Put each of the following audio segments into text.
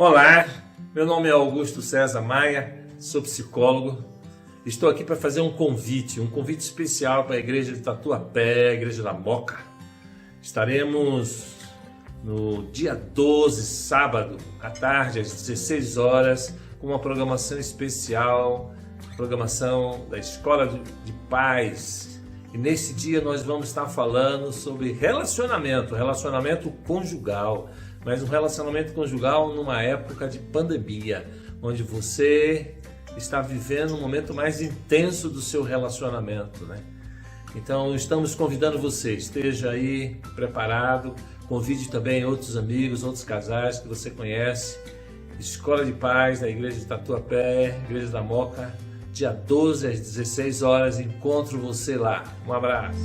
Olá, meu nome é Augusto César Maia, sou psicólogo. Estou aqui para fazer um convite especial para a igreja de Tatuapé, a igreja da Moca. Estaremos no dia 12, sábado, à tarde, às 16 horas, com uma programação especial, programação da Escola de Paz. E nesse dia nós vamos estar falando sobre relacionamento conjugal, mas um relacionamento conjugal numa época de pandemia, onde você está vivendo um momento mais intenso do seu relacionamento, né? Então estamos convidando você, esteja aí preparado, convide também outros amigos, outros casais que você conhece. Escola de Paz da igreja de Tatuapé, igreja da Moca, dia 12 às 16 horas, encontro você lá. Um abraço.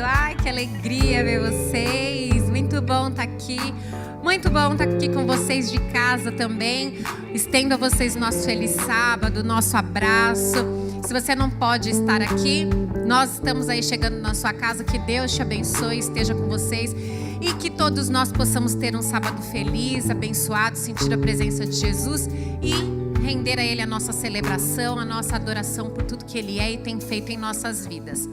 Ai, que alegria ver vocês. Muito bom estar aqui. Muito bom estar aqui com vocês de casa também. Estendo a vocês nosso feliz sábado, nosso abraço. Se você não pode estar aqui, nós estamos aí chegando na sua casa. Que Deus te abençoe, esteja com vocês. E que todos nós possamos ter um sábado feliz, abençoado, sentir a presença de Jesus e render a Ele a nossa celebração, a nossa adoração por tudo que Ele é e tem feito em nossas vidas.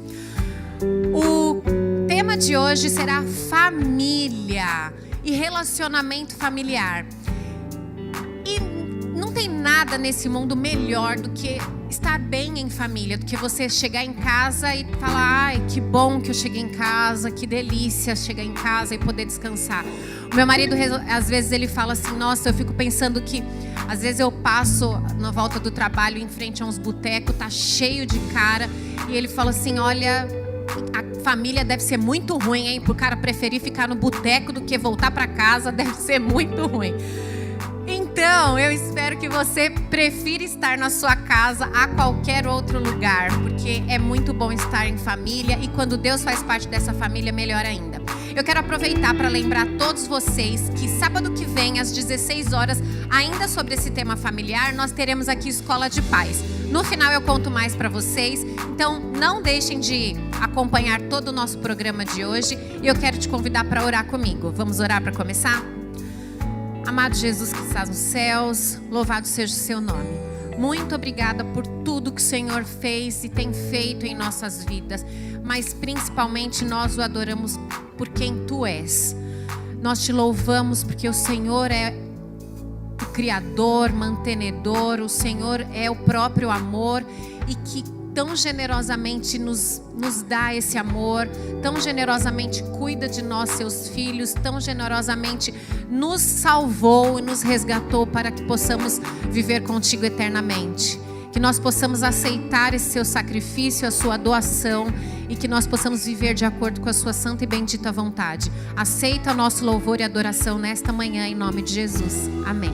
O tema de hoje será família e relacionamento familiar. E não tem nada nesse mundo melhor do que estar bem em família, do que você chegar em casa e falar: ai, que bom que eu cheguei em casa, que delícia chegar em casa e poder descansar. O meu marido, às vezes, ele fala assim: nossa, eu fico pensando que às vezes eu passo na volta do trabalho em frente a uns botecos, tá cheio de cara, e ele fala assim: olha, a família deve ser muito ruim, hein? Pro cara preferir ficar no boteco do que voltar para casa, deve ser muito ruim. Então, eu espero que você prefira estar na sua casa a qualquer outro lugar, porque é muito bom estar em família, e quando Deus faz parte dessa família, melhor ainda. Eu quero aproveitar para lembrar a todos vocês que sábado que vem, às 16 horas, ainda sobre esse tema familiar, nós teremos aqui Escola de Pais. No final eu conto mais para vocês, então não deixem de acompanhar todo o nosso programa de hoje, e eu quero te convidar para orar comigo. Vamos orar para começar? Amado Jesus que estás nos céus, louvado seja o seu nome. Muito obrigada por tudo que o Senhor fez e tem feito em nossas vidas, mas principalmente nós o adoramos por quem Tu és. Nós te louvamos porque o Senhor é o Criador, mantenedor, o Senhor é o próprio amor, e que tão generosamente nos dá esse amor, tão generosamente cuida de nós, seus filhos, tão generosamente nos salvou e nos resgatou para que possamos viver contigo eternamente. Que nós possamos aceitar esse seu sacrifício, a sua doação, e que nós possamos viver de acordo com a sua santa e bendita vontade. Aceita o nosso louvor e adoração nesta manhã, em nome de Jesus. Amém.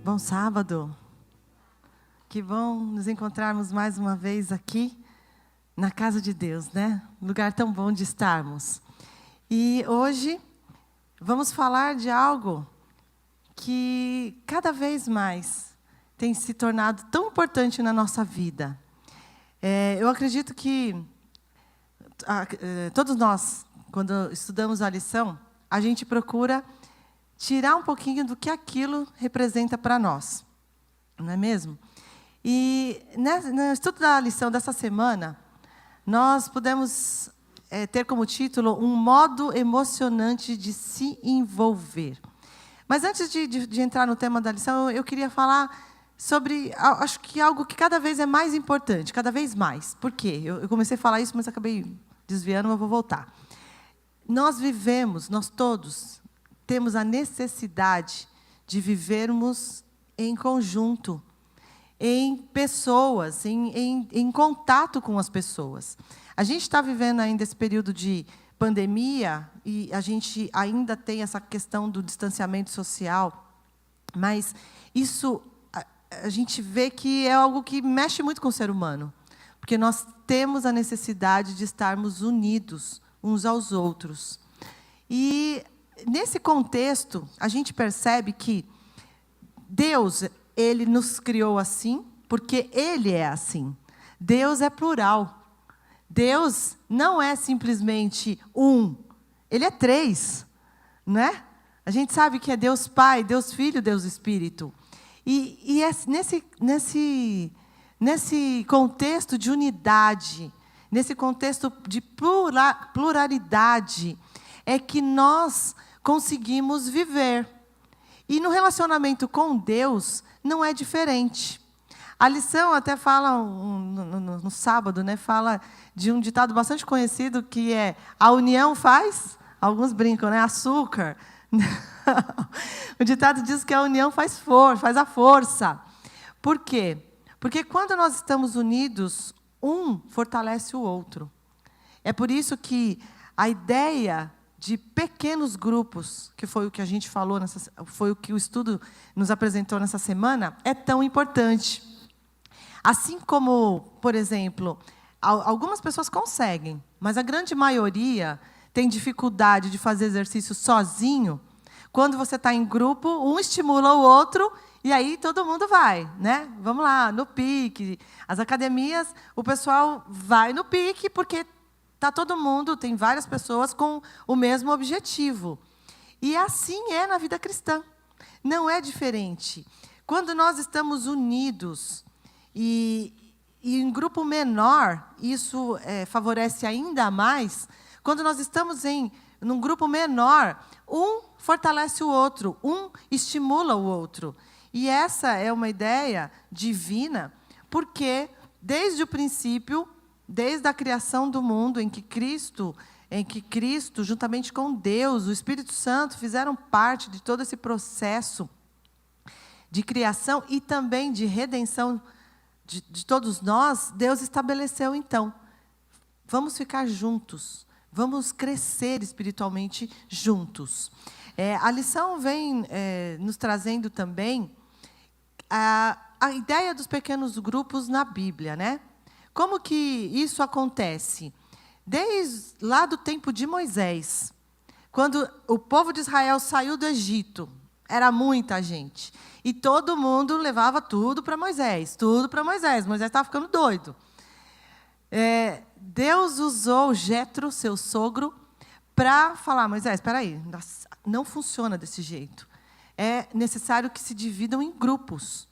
Bom sábado, que bom nos encontrarmos mais uma vez aqui na casa de Deus, né? Lugar tão bom de estarmos. E hoje vamos falar de algo que cada vez mais tem se tornado tão importante na nossa vida. Eu acredito que todos nós, quando estudamos a lição, a gente procura tirar um pouquinho do que aquilo representa para nós, não é mesmo? E no estudo da lição dessa semana, nós pudemos ter como título um modo emocionante de se envolver. Mas antes de entrar no tema da lição, eu queria falar sobre, acho que algo que cada vez é mais importante, cada vez mais. Por quê? Eu comecei a falar isso, mas acabei desviando, mas vou voltar. Nós vivemos, nós todos, temos a necessidade de vivermos em conjunto, em pessoas, em contato com as pessoas. A gente está vivendo ainda esse período de pandemia e a gente ainda tem essa questão do distanciamento social, mas isso a gente vê que é algo que mexe muito com o ser humano, porque nós temos a necessidade de estarmos unidos uns aos outros. E nesse contexto, a gente percebe que Deus, Ele nos criou assim, porque Ele é assim. Deus é plural. Deus não é simplesmente um, Ele é três, né? A gente sabe que é Deus Pai, Deus Filho, Deus Espírito. E é nesse contexto de unidade, nesse contexto de pluralidade, é que nós conseguimos viver. E no relacionamento com Deus não é diferente. A lição até fala, no sábado, né, fala de um ditado bastante conhecido, que é: a união faz, alguns brincam, né, açúcar. O ditado diz que a união faz a força. Por quê? Porque quando nós estamos unidos, um fortalece o outro. É por isso que a ideia de pequenos grupos, que foi o que a gente falou, foi o que o estudo nos apresentou nessa semana, é tão importante. Assim como, por exemplo, algumas pessoas conseguem, mas a grande maioria tem dificuldade de fazer exercício sozinho. Quando você está em grupo, um estimula o outro e aí todo mundo vai, né? Vamos lá, no pique. As academias, o pessoal vai no pique porque está todo mundo, tem várias pessoas com o mesmo objetivo. E assim é na vida cristã. Não é diferente. Quando nós estamos unidos E em grupo menor, isso favorece ainda mais. Quando nós estamos num grupo menor, um fortalece o outro, um estimula o outro. E essa é uma ideia divina, porque desde o princípio, desde a criação do mundo, em que Cristo, juntamente com Deus, o Espírito Santo, fizeram parte de todo esse processo de criação e também de redenção de todos nós, Deus estabeleceu, então, vamos ficar juntos, vamos crescer espiritualmente juntos. A lição vem nos trazendo também a ideia dos pequenos grupos na Bíblia, né? Como que isso acontece? Desde lá do tempo de Moisés, quando o povo de Israel saiu do Egito, era muita gente. E todo mundo levava tudo para Moisés, tudo para Moisés. Moisés estava ficando doido. Deus usou Jetro, seu sogro, para falar: Moisés, espera aí, não funciona desse jeito. É necessário que se dividam em grupos.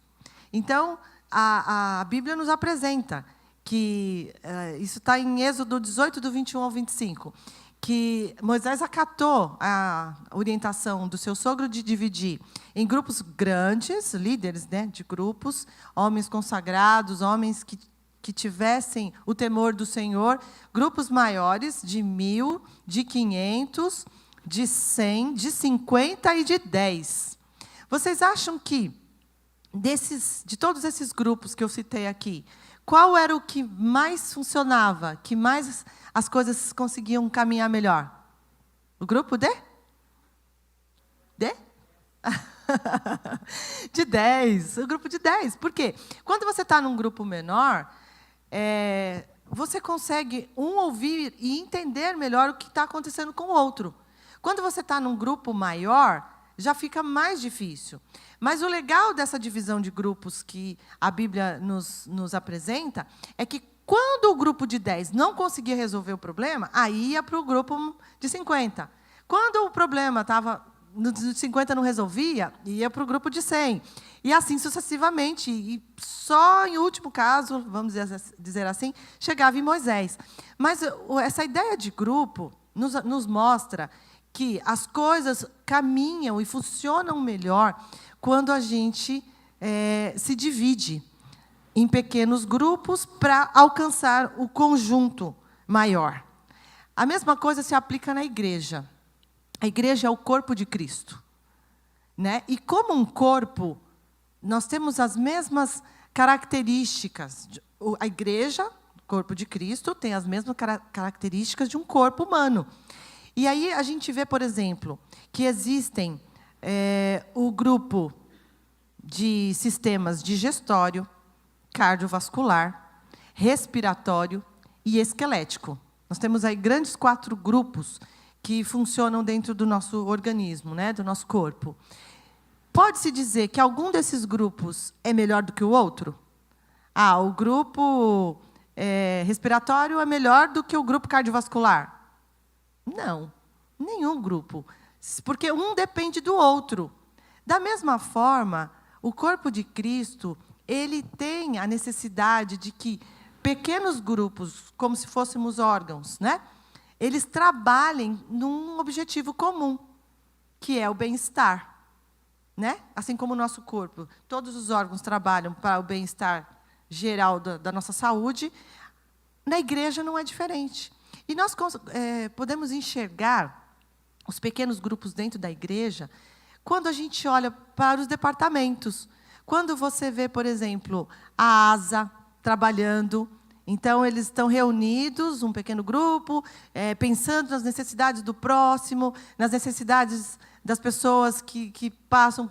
Então, a Bíblia nos apresenta que, isso está em Êxodo 18, do 21 ao 25, que Moisés acatou a orientação do seu sogro de dividir em grupos grandes, líderes, né, de grupos, homens consagrados, homens que tivessem o temor do Senhor, grupos maiores, de 1.000, de 500, de 100, de 50 e de 10. Vocês acham que, de todos esses grupos que eu citei aqui, qual era o que mais funcionava, que mais as coisas conseguiam caminhar melhor? O grupo de 10. O grupo de 10. Por quê? Quando você está num grupo menor, você consegue ouvir e entender melhor o que está acontecendo com o outro. Quando você está num grupo maior, já fica mais difícil. Mas o legal dessa divisão de grupos que a Bíblia nos apresenta é que, quando o grupo de 10 não conseguia resolver o problema, aí ia para o grupo de 50. Quando o problema estava no de 50 não resolvia, ia para o grupo de 100. E assim sucessivamente. E só em último caso, vamos dizer assim, chegava em Moisés. Mas essa ideia de grupo nos mostra que as coisas caminham e funcionam melhor quando a gente se divide em pequenos grupos para alcançar o conjunto maior. A mesma coisa se aplica na igreja. A igreja é o corpo de Cristo, né? E como um corpo, nós temos as mesmas características. A igreja, o corpo de Cristo, tem as mesmas características de um corpo humano. E aí a gente vê, por exemplo, que existem o grupo de sistemas digestório, cardiovascular, respiratório e esquelético. Nós temos aí grandes 4 grupos que funcionam dentro do nosso organismo, né, do nosso corpo. Pode-se dizer que algum desses grupos é melhor do que o outro? O grupo respiratório é melhor do que o grupo cardiovascular? Não, nenhum grupo, porque um depende do outro. Da mesma forma, o corpo de Cristo, ele tem a necessidade de que pequenos grupos, como se fôssemos órgãos, né, eles trabalhem num objetivo comum, que é o bem-estar, né? Assim como o nosso corpo, todos os órgãos trabalham para o bem-estar geral da nossa saúde, na igreja não é diferente. E nós podemos enxergar os pequenos grupos dentro da igreja quando a gente olha para os departamentos. Quando você vê, por exemplo, a ASA trabalhando, então eles estão reunidos, um pequeno grupo, pensando nas necessidades do próximo, nas necessidades das pessoas que passam,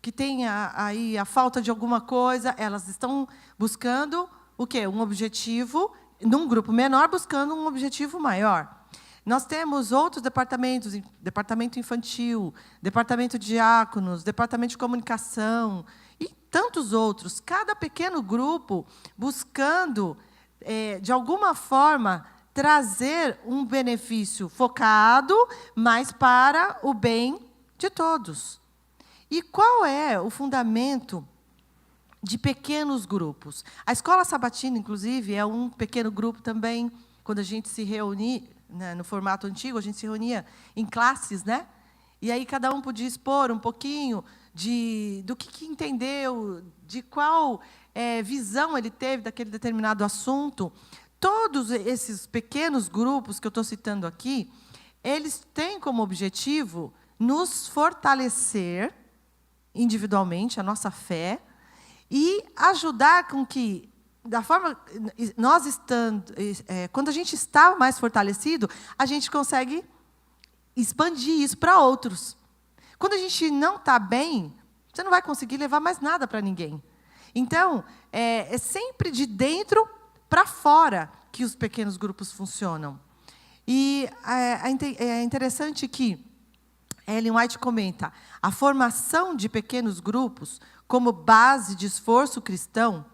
que têm aí a falta de alguma coisa. Elas estão buscando o quê? Um objetivo, num grupo menor, buscando um objetivo maior. Nós temos outros departamentos, departamento infantil, departamento de diáconos, departamento de comunicação e tantos outros. Cada pequeno grupo buscando, de alguma forma, trazer um benefício focado, mas para o bem de todos. E qual é o fundamento de pequenos grupos. A escola sabatina, inclusive, é um pequeno grupo também. Quando a gente se reunia, né, no formato antigo, a gente se reunia em classes, né? E aí cada um podia expor um pouquinho do que entendeu, de qual visão ele teve daquele determinado assunto. Todos esses pequenos grupos que eu estou citando aqui, eles têm como objetivo nos fortalecer individualmente, a nossa fé, e ajudar com que, da forma nós estando, quando a gente está mais fortalecido, a gente consegue expandir isso para outros. Quando a gente não está bem, você não vai conseguir levar mais nada para ninguém. Então, é sempre de dentro para fora que os pequenos grupos funcionam. E é interessante que Ellen White comenta: a formação de pequenos grupos como base de esforço cristão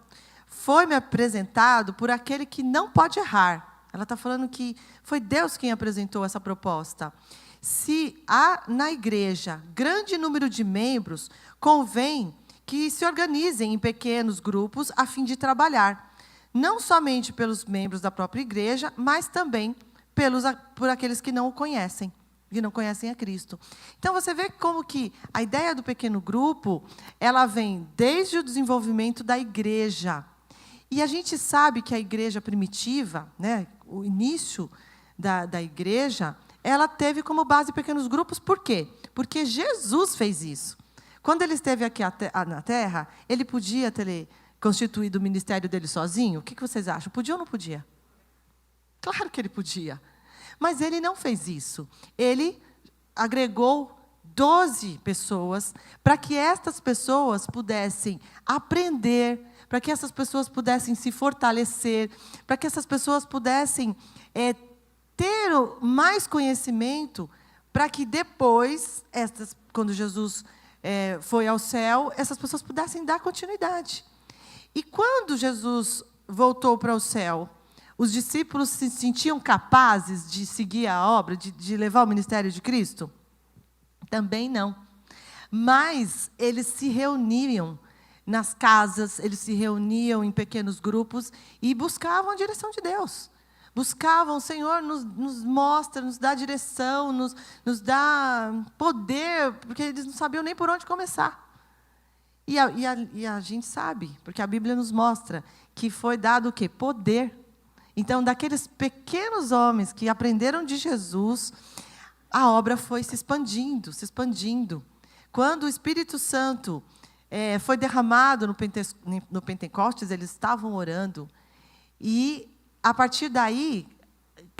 foi-me apresentado por aquele que não pode errar. Ela está falando que foi Deus quem apresentou essa proposta. Se há na igreja grande número de membros, convém que se organizem em pequenos grupos a fim de trabalhar, não somente pelos membros da própria igreja, mas também por aqueles que não o conhecem, que não conhecem a Cristo. Então, você vê como que a ideia do pequeno grupo, ela vem desde o desenvolvimento da igreja. E a gente sabe que a igreja primitiva, né, o início da igreja, ela teve como base pequenos grupos. Por quê? Porque Jesus fez isso. Quando ele esteve aqui na Terra, ele podia ter constituído o ministério dele sozinho? O que vocês acham? Podia ou não podia? Claro que ele podia. Mas ele não fez isso. Ele agregou 12 pessoas para que estas pessoas pudessem aprender, para que essas pessoas pudessem se fortalecer, para que essas pessoas pudessem ter mais conhecimento, para que depois, quando Jesus foi ao céu, essas pessoas pudessem dar continuidade. E quando Jesus voltou para o céu, os discípulos se sentiam capazes de seguir a obra, de levar o ministério de Cristo? Também não. Mas eles se reuniam nas casas, eles se reuniam em pequenos grupos e buscavam a direção de Deus. Buscavam: Senhor, nos mostra, nos dá direção, nos dá poder, porque eles não sabiam nem por onde começar. E a gente sabe, porque a Bíblia nos mostra que foi dado o quê? Poder. Então, daqueles pequenos homens que aprenderam de Jesus, a obra foi se expandindo, se expandindo. Quando o Espírito Santo foi derramado no Pentecostes, eles estavam orando. E, a partir daí,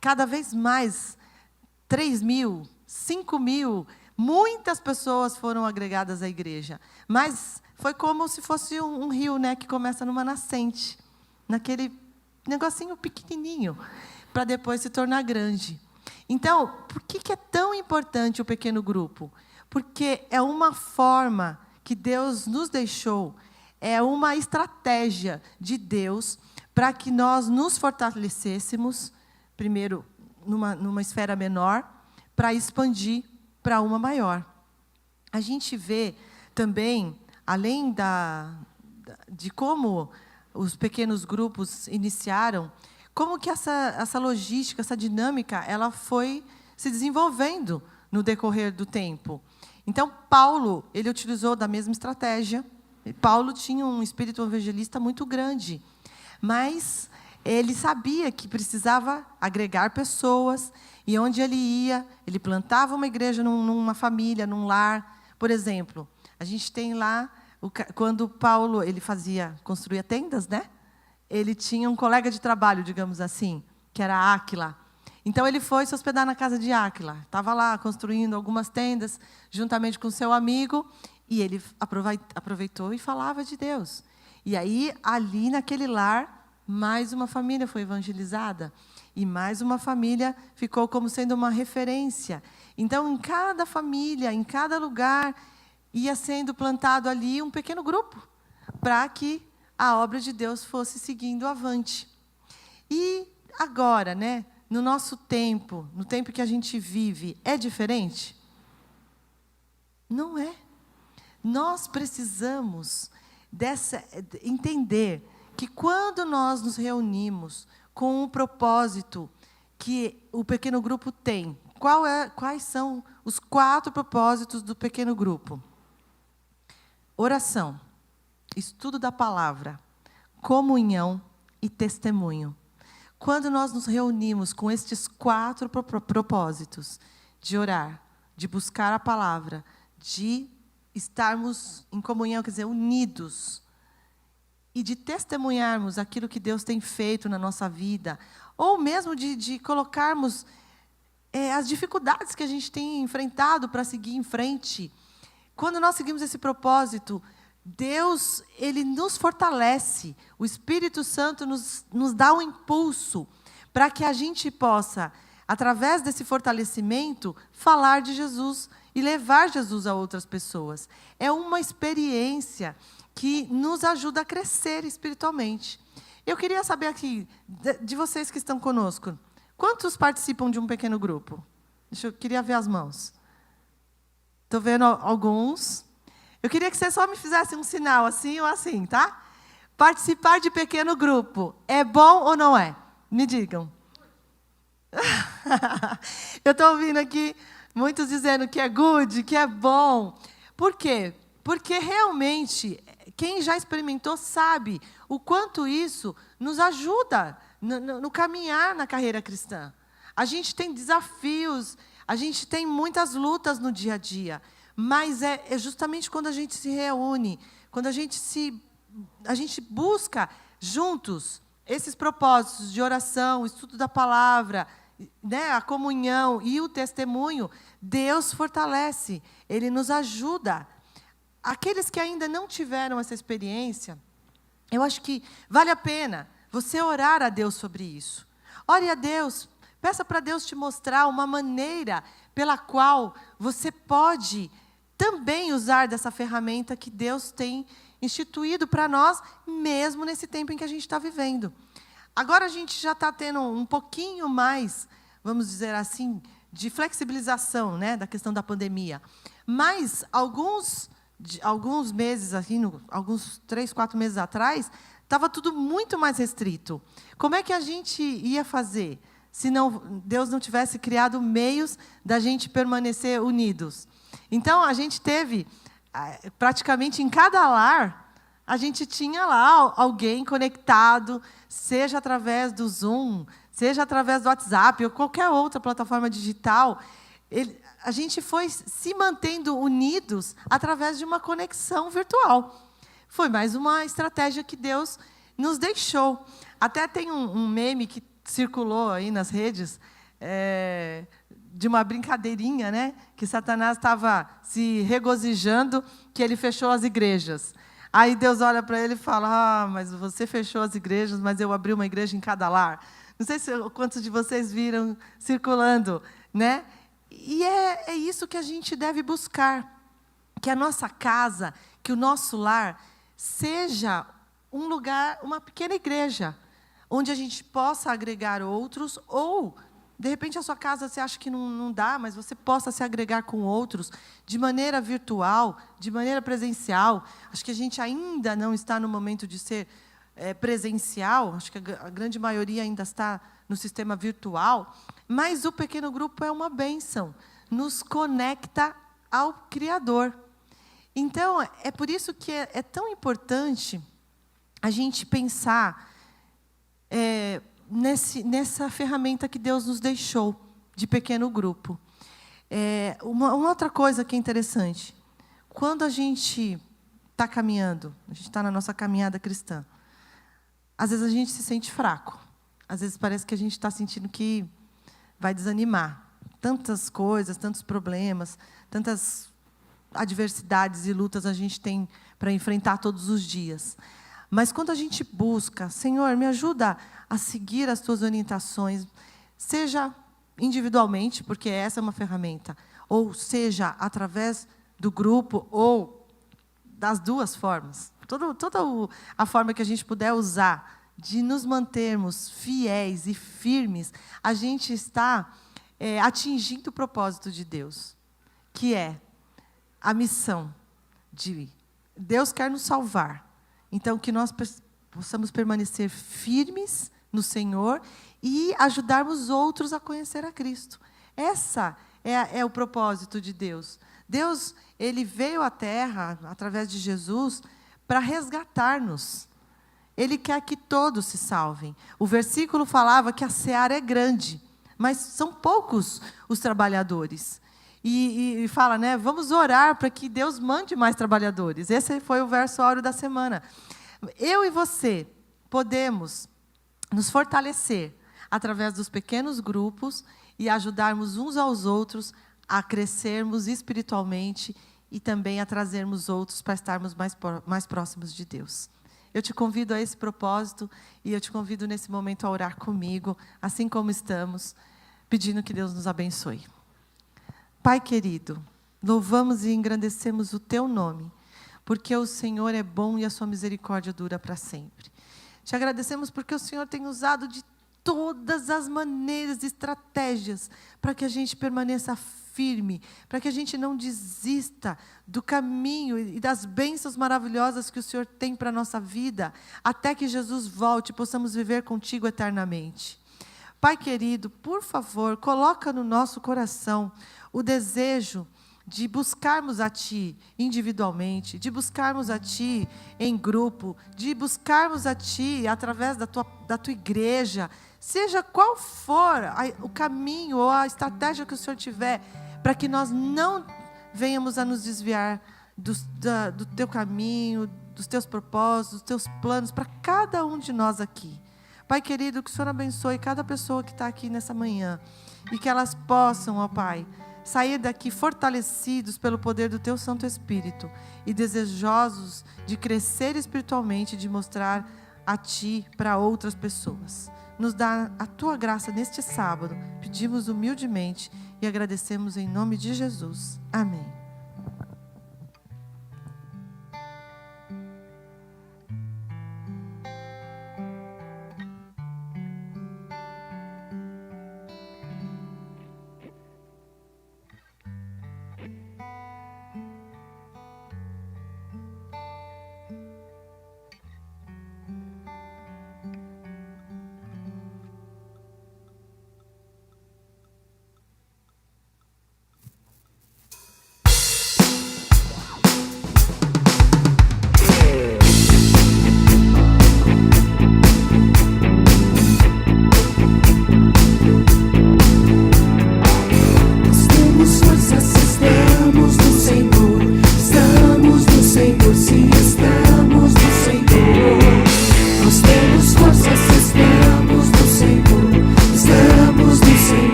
cada vez mais, 3.000, 5.000, muitas pessoas foram agregadas à igreja. Mas foi como se fosse um rio, né, que começa numa nascente, naquele negocinho pequenininho, para depois se tornar grande. Então, por que é tão importante o pequeno grupo? Porque é uma forma que Deus nos deixou, é uma estratégia de Deus para que nós nos fortalecêssemos, primeiro numa esfera menor, para expandir para uma maior. A gente vê também, além de como os pequenos grupos iniciaram, como que essa logística, essa dinâmica, ela foi se desenvolvendo no decorrer do tempo. Então, Paulo, ele utilizou da mesma estratégia. Paulo tinha um espírito evangelista muito grande, mas ele sabia que precisava agregar pessoas, e onde ele ia, ele plantava uma igreja numa família, num lar. Por exemplo, a gente tem lá, quando Paulo construía tendas, né? Ele tinha um colega de trabalho, digamos assim, que era Áquila. Então, ele foi se hospedar na casa de Áquila. Estava lá construindo algumas tendas, juntamente com seu amigo, e ele aproveitou e falava de Deus. E aí, ali naquele lar, mais uma família foi evangelizada, e mais uma família ficou como sendo uma referência. Então, em cada família, em cada lugar, ia sendo plantado ali um pequeno grupo, para que a obra de Deus fosse seguindo avante. E agora, né, no nosso tempo, no tempo que a gente vive, é diferente? Não é. Nós precisamos entender que quando nós nos reunimos com o propósito que o pequeno grupo tem, quais são os 4 propósitos do pequeno grupo? Oração, estudo da palavra, comunhão e testemunho. Quando nós nos reunimos com estes 4 propósitos, de orar, de buscar a palavra, de estarmos em comunhão, quer dizer, unidos, e de testemunharmos aquilo que Deus tem feito na nossa vida, ou mesmo de colocarmos as dificuldades que a gente tem enfrentado para seguir em frente. Quando nós seguimos esse propósito, Deus, Ele nos fortalece, o Espírito Santo nos dá um impulso para que a gente possa, através desse fortalecimento, falar de Jesus e levar Jesus a outras pessoas. É uma experiência que nos ajuda a crescer espiritualmente. Eu queria saber aqui, de vocês que estão conosco, quantos participam de um pequeno grupo? Eu queria ver as mãos. Estou vendo alguns. Eu queria que vocês só me fizessem um sinal, assim ou assim, tá? Participar de pequeno grupo, é bom ou não é? Me digam. Eu estou ouvindo aqui muitos dizendo que é good, que é bom. Por quê? Porque realmente, quem já experimentou sabe o quanto isso nos ajuda no caminhar na carreira cristã. A gente tem desafios, a gente tem muitas lutas no dia a dia, mas é justamente quando a gente se reúne, quando a gente busca juntos esses propósitos de oração, estudo da palavra, né, a comunhão e o testemunho, Deus fortalece, Ele nos ajuda. Aqueles que ainda não tiveram essa experiência, eu acho que vale a pena você orar a Deus sobre isso. Ore a Deus, peça para Deus te mostrar uma maneira pela qual você pode também usar dessa ferramenta que Deus tem instituído para nós, mesmo nesse tempo em que a gente está vivendo. Agora a gente já está tendo um pouquinho mais, vamos dizer assim, de flexibilização, né, da questão da pandemia. Mas alguns meses, assim, alguns 3, 4 meses atrás, estava tudo muito mais restrito. Como é que a gente ia fazer se Deus não tivesse criado meios da gente permanecer unidos? Então, a gente teve, praticamente em cada lar, a gente tinha lá alguém conectado, seja através do Zoom, seja através do WhatsApp, ou qualquer outra plataforma digital. A gente foi se mantendo unidos através de uma conexão virtual. Foi mais uma estratégia que Deus nos deixou. Até tem um meme que circulou aí nas redes, de uma brincadeirinha, né? Que Satanás estava se regozijando que ele fechou as igrejas. Aí Deus olha para ele e fala: mas você fechou as igrejas, mas eu abri uma igreja em cada lar. Não sei quantos de vocês viram circulando, né? E é isso que a gente deve buscar, que a nossa casa, que o nosso lar seja um lugar, uma pequena igreja, onde a gente possa agregar outros, ou, de repente, a sua casa você acha que não dá, mas você possa se agregar com outros, de maneira virtual, de maneira presencial. Acho que a gente ainda não está no momento de ser presencial, acho que a grande maioria ainda está no sistema virtual, mas o pequeno grupo é uma bênção, nos conecta ao Criador. Então, é por isso que é tão importante a gente pensar nessa ferramenta que Deus nos deixou, de pequeno grupo. Uma outra coisa que é interessante, quando a gente está caminhando, a gente está na nossa caminhada cristã, às vezes a gente se sente fraco, às vezes parece que a gente está sentindo que vai desanimar. Tantas coisas, tantos problemas, tantas adversidades e lutas a gente tem para enfrentar todos os dias. Mas quando a gente busca, Senhor, me ajuda a seguir as tuas orientações, seja individualmente, porque essa é uma ferramenta, ou seja, através do grupo, ou das duas formas. Toda a forma que a gente puder usar de nos mantermos fiéis e firmes, a gente está atingindo o propósito de Deus, que é a missão de Deus quer nos salvar, Então, que nós possamos permanecer firmes no Senhor e ajudarmos outros a conhecer a Cristo. Essa é o propósito de Deus. Deus, Ele veio à Terra, através de Jesus, para resgatar-nos. Ele quer que todos se salvem. O versículo falava que a seara é grande, mas são poucos os trabalhadores. E fala, né, vamos orar para que Deus mande mais trabalhadores. Esse foi o verso áureo da semana. Eu e você podemos nos fortalecer através dos pequenos grupos e ajudarmos uns aos outros a crescermos espiritualmente e também a trazermos outros para estarmos mais próximos de Deus. Eu te convido a esse propósito e eu te convido nesse momento a orar comigo, assim como estamos, pedindo que Deus nos abençoe. Pai querido, louvamos e engrandecemos o Teu nome, porque o Senhor é bom e a sua misericórdia dura para sempre. Te agradecemos porque o Senhor tem usado de todas as maneiras e estratégias para que a gente permaneça firme, para que a gente não desista do caminho e das bênçãos maravilhosas que o Senhor tem para a nossa vida, até que Jesus volte e possamos viver contigo eternamente. Pai querido, por favor, coloca no nosso coração o desejo de buscarmos a Ti individualmente, de buscarmos a Ti em grupo, de buscarmos a Ti através da tua igreja, seja qual for o caminho ou a estratégia que o Senhor tiver, para que nós não venhamos a nos desviar do Teu caminho, dos Teus propósitos, dos Teus planos, para cada um de nós aqui. Pai querido, que o Senhor abençoe cada pessoa que está aqui nessa manhã, e que elas possam, ó Pai, sair daqui fortalecidos pelo poder do Teu Santo Espírito e desejosos de crescer espiritualmente, de mostrar a Ti para outras pessoas. Nos dá a Tua graça neste sábado, pedimos humildemente e agradecemos em nome de Jesus. Amém.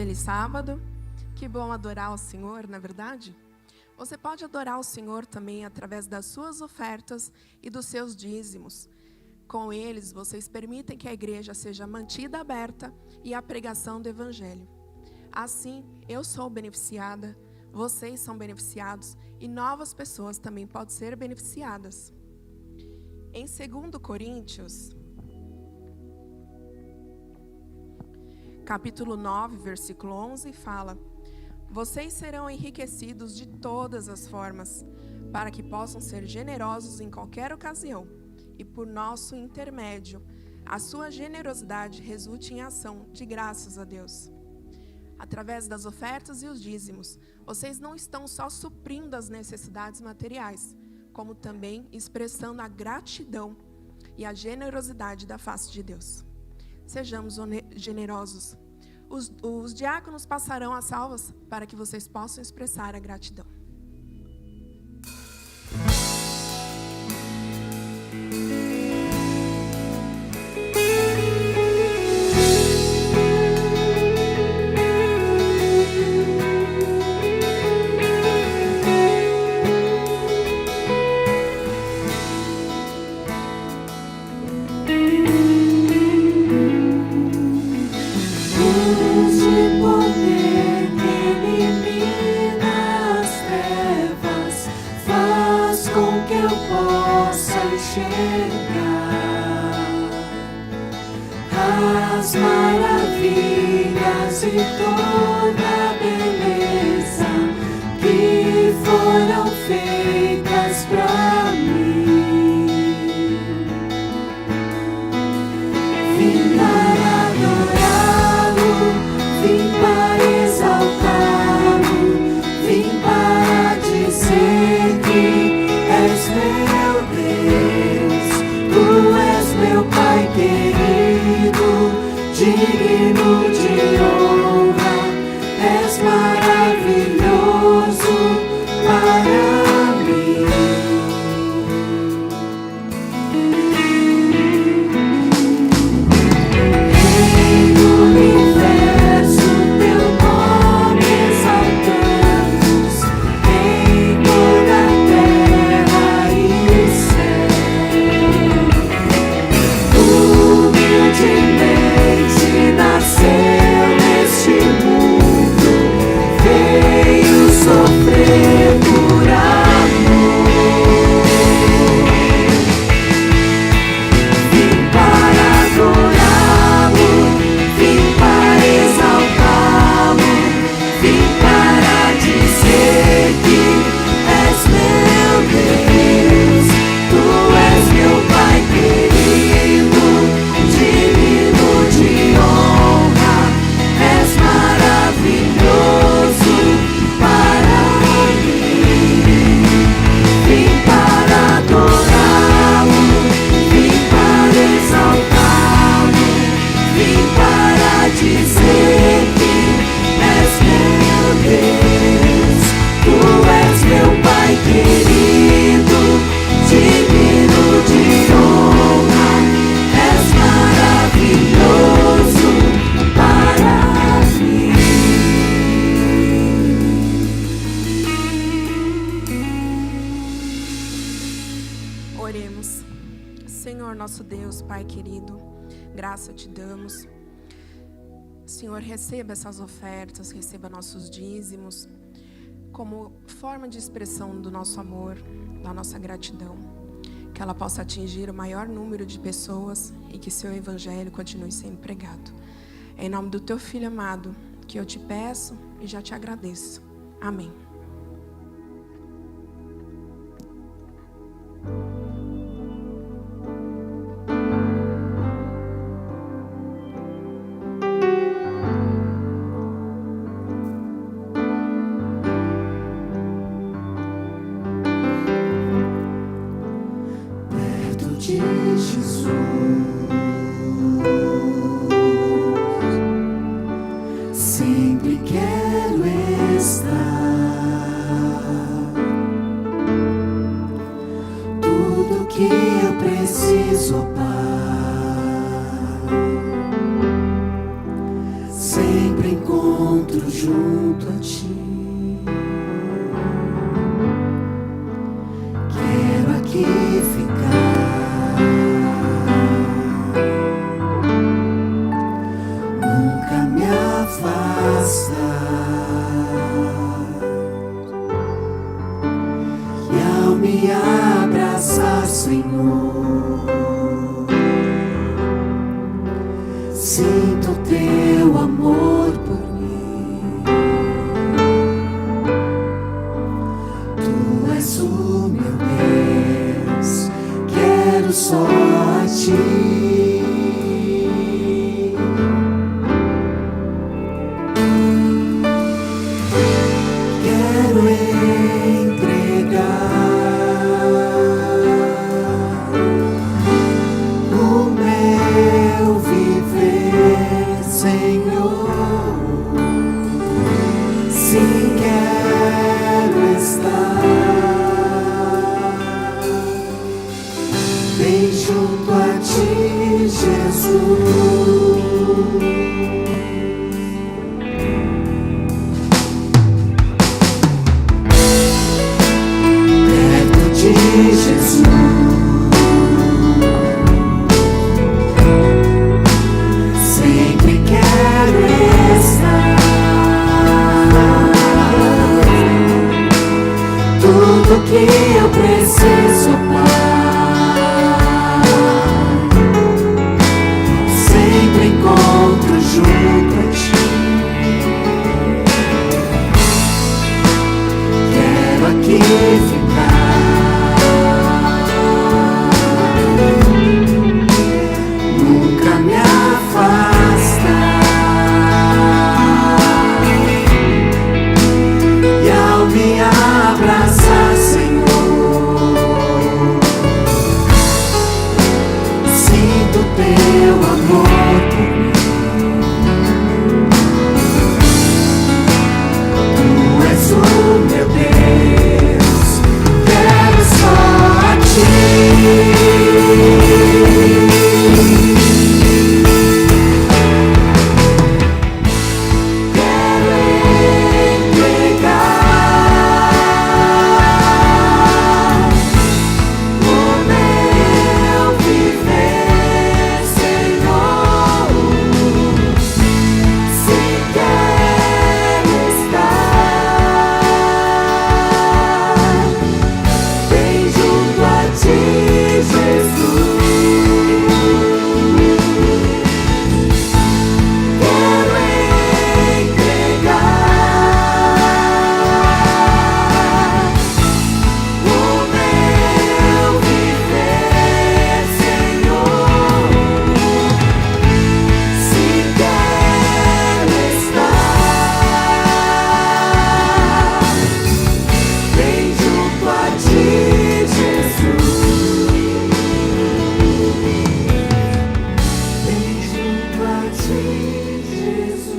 Feliz sábado. Que bom adorar o Senhor, não é verdade? Você pode adorar o Senhor também através das suas ofertas e dos seus dízimos. Com eles, vocês permitem que a igreja seja mantida aberta e a pregação do Evangelho. Assim, eu sou beneficiada, vocês são beneficiados e novas pessoas também podem ser beneficiadas. Em 2 Coríntios, capítulo 9, versículo 11, fala: vocês serão enriquecidos de todas as formas, para que possam ser generosos em qualquer ocasião, e por nosso intermédio, a sua generosidade resulte em ação de graças a Deus. Através das ofertas e os dízimos, vocês não estão só suprindo as necessidades materiais, como também expressando a gratidão e a generosidade da face de Deus. Sejamos generosos. Os diáconos passarão as salvas para que vocês possam expressar a gratidão. As maravilhas e toda a beleza que foram feitas para mim. Vim para adorá-lo, vim para exaltá-lo, vim para dizer que és meu Deus, tu és meu Pai querido, digno de honra, és maravilhoso para mim. Rei do universo, teu nome exaltamos, em toda a terra e o céu. Humildemente nasceu neste mundo, veio sofrer por amor. Vim para adorá-lo, vim para exaltá-lo, vim para dizer que és meu Deus, tu és meu Pai querido, digno de honra, és maravilhoso para mim. Vim para adorá-lo, vim para exaltá-lo, vim para dizer que és meu Deus, tu és meu Pai querido, digno de honra, és maravilhoso para mim. Oremos. Senhor nosso Deus, Pai querido, graça te damos. Senhor, receba essas ofertas, receba nossos dízimos, como forma de expressão do nosso amor, da nossa gratidão. Que ela possa atingir o maior número de pessoas e que seu evangelho continue sendo pregado. É em nome do teu Filho amado que eu te peço e já te agradeço. Amém. Perto de Jesus, sempre quero estar. Tudo que eu preciso, Pai, sempre encontro encontro junto a ti. Quero aqui ficar, nunca me afastar. E ao me abraçar, Senhor, sinto teu amor por mim. Tu és o meu Deus, quero só a ti. Quero entregar o meu viver, Senhor. Sim, quero estar bem junto a ti, Jesus. Perto de Jesus, sempre quero estar. Tudo que eu preciso, Pai, sempre encontro junto a ti. Quero aqui ficar, nunca me afastar. E ao me abraçar, Senhor, sinto teu amor por mim. Tu és o meu Deus, quero só a ti. Quero entregar o meu viver, Senhor. Se quero estar bem junto a ti, Jesus. Quero entregar o meu viver, Senhor. Se quero estar bem junto a ti, Jesus. Bem junto a ti, Jesus.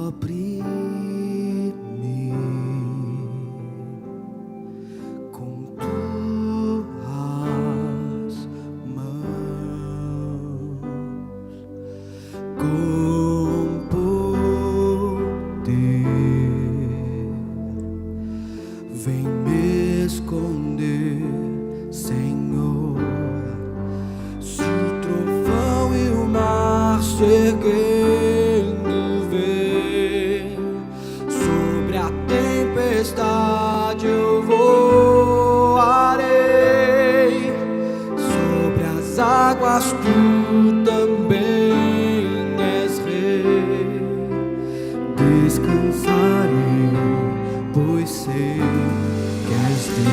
Cobre-me com tuas mãos, com poder, vem me esconder, Senhor. Se o trovão e o mar se erguendo vem, sobre a tempestade eu voarei, sobre as águas tu também és rei. Descansarei, pois sei que és Deus.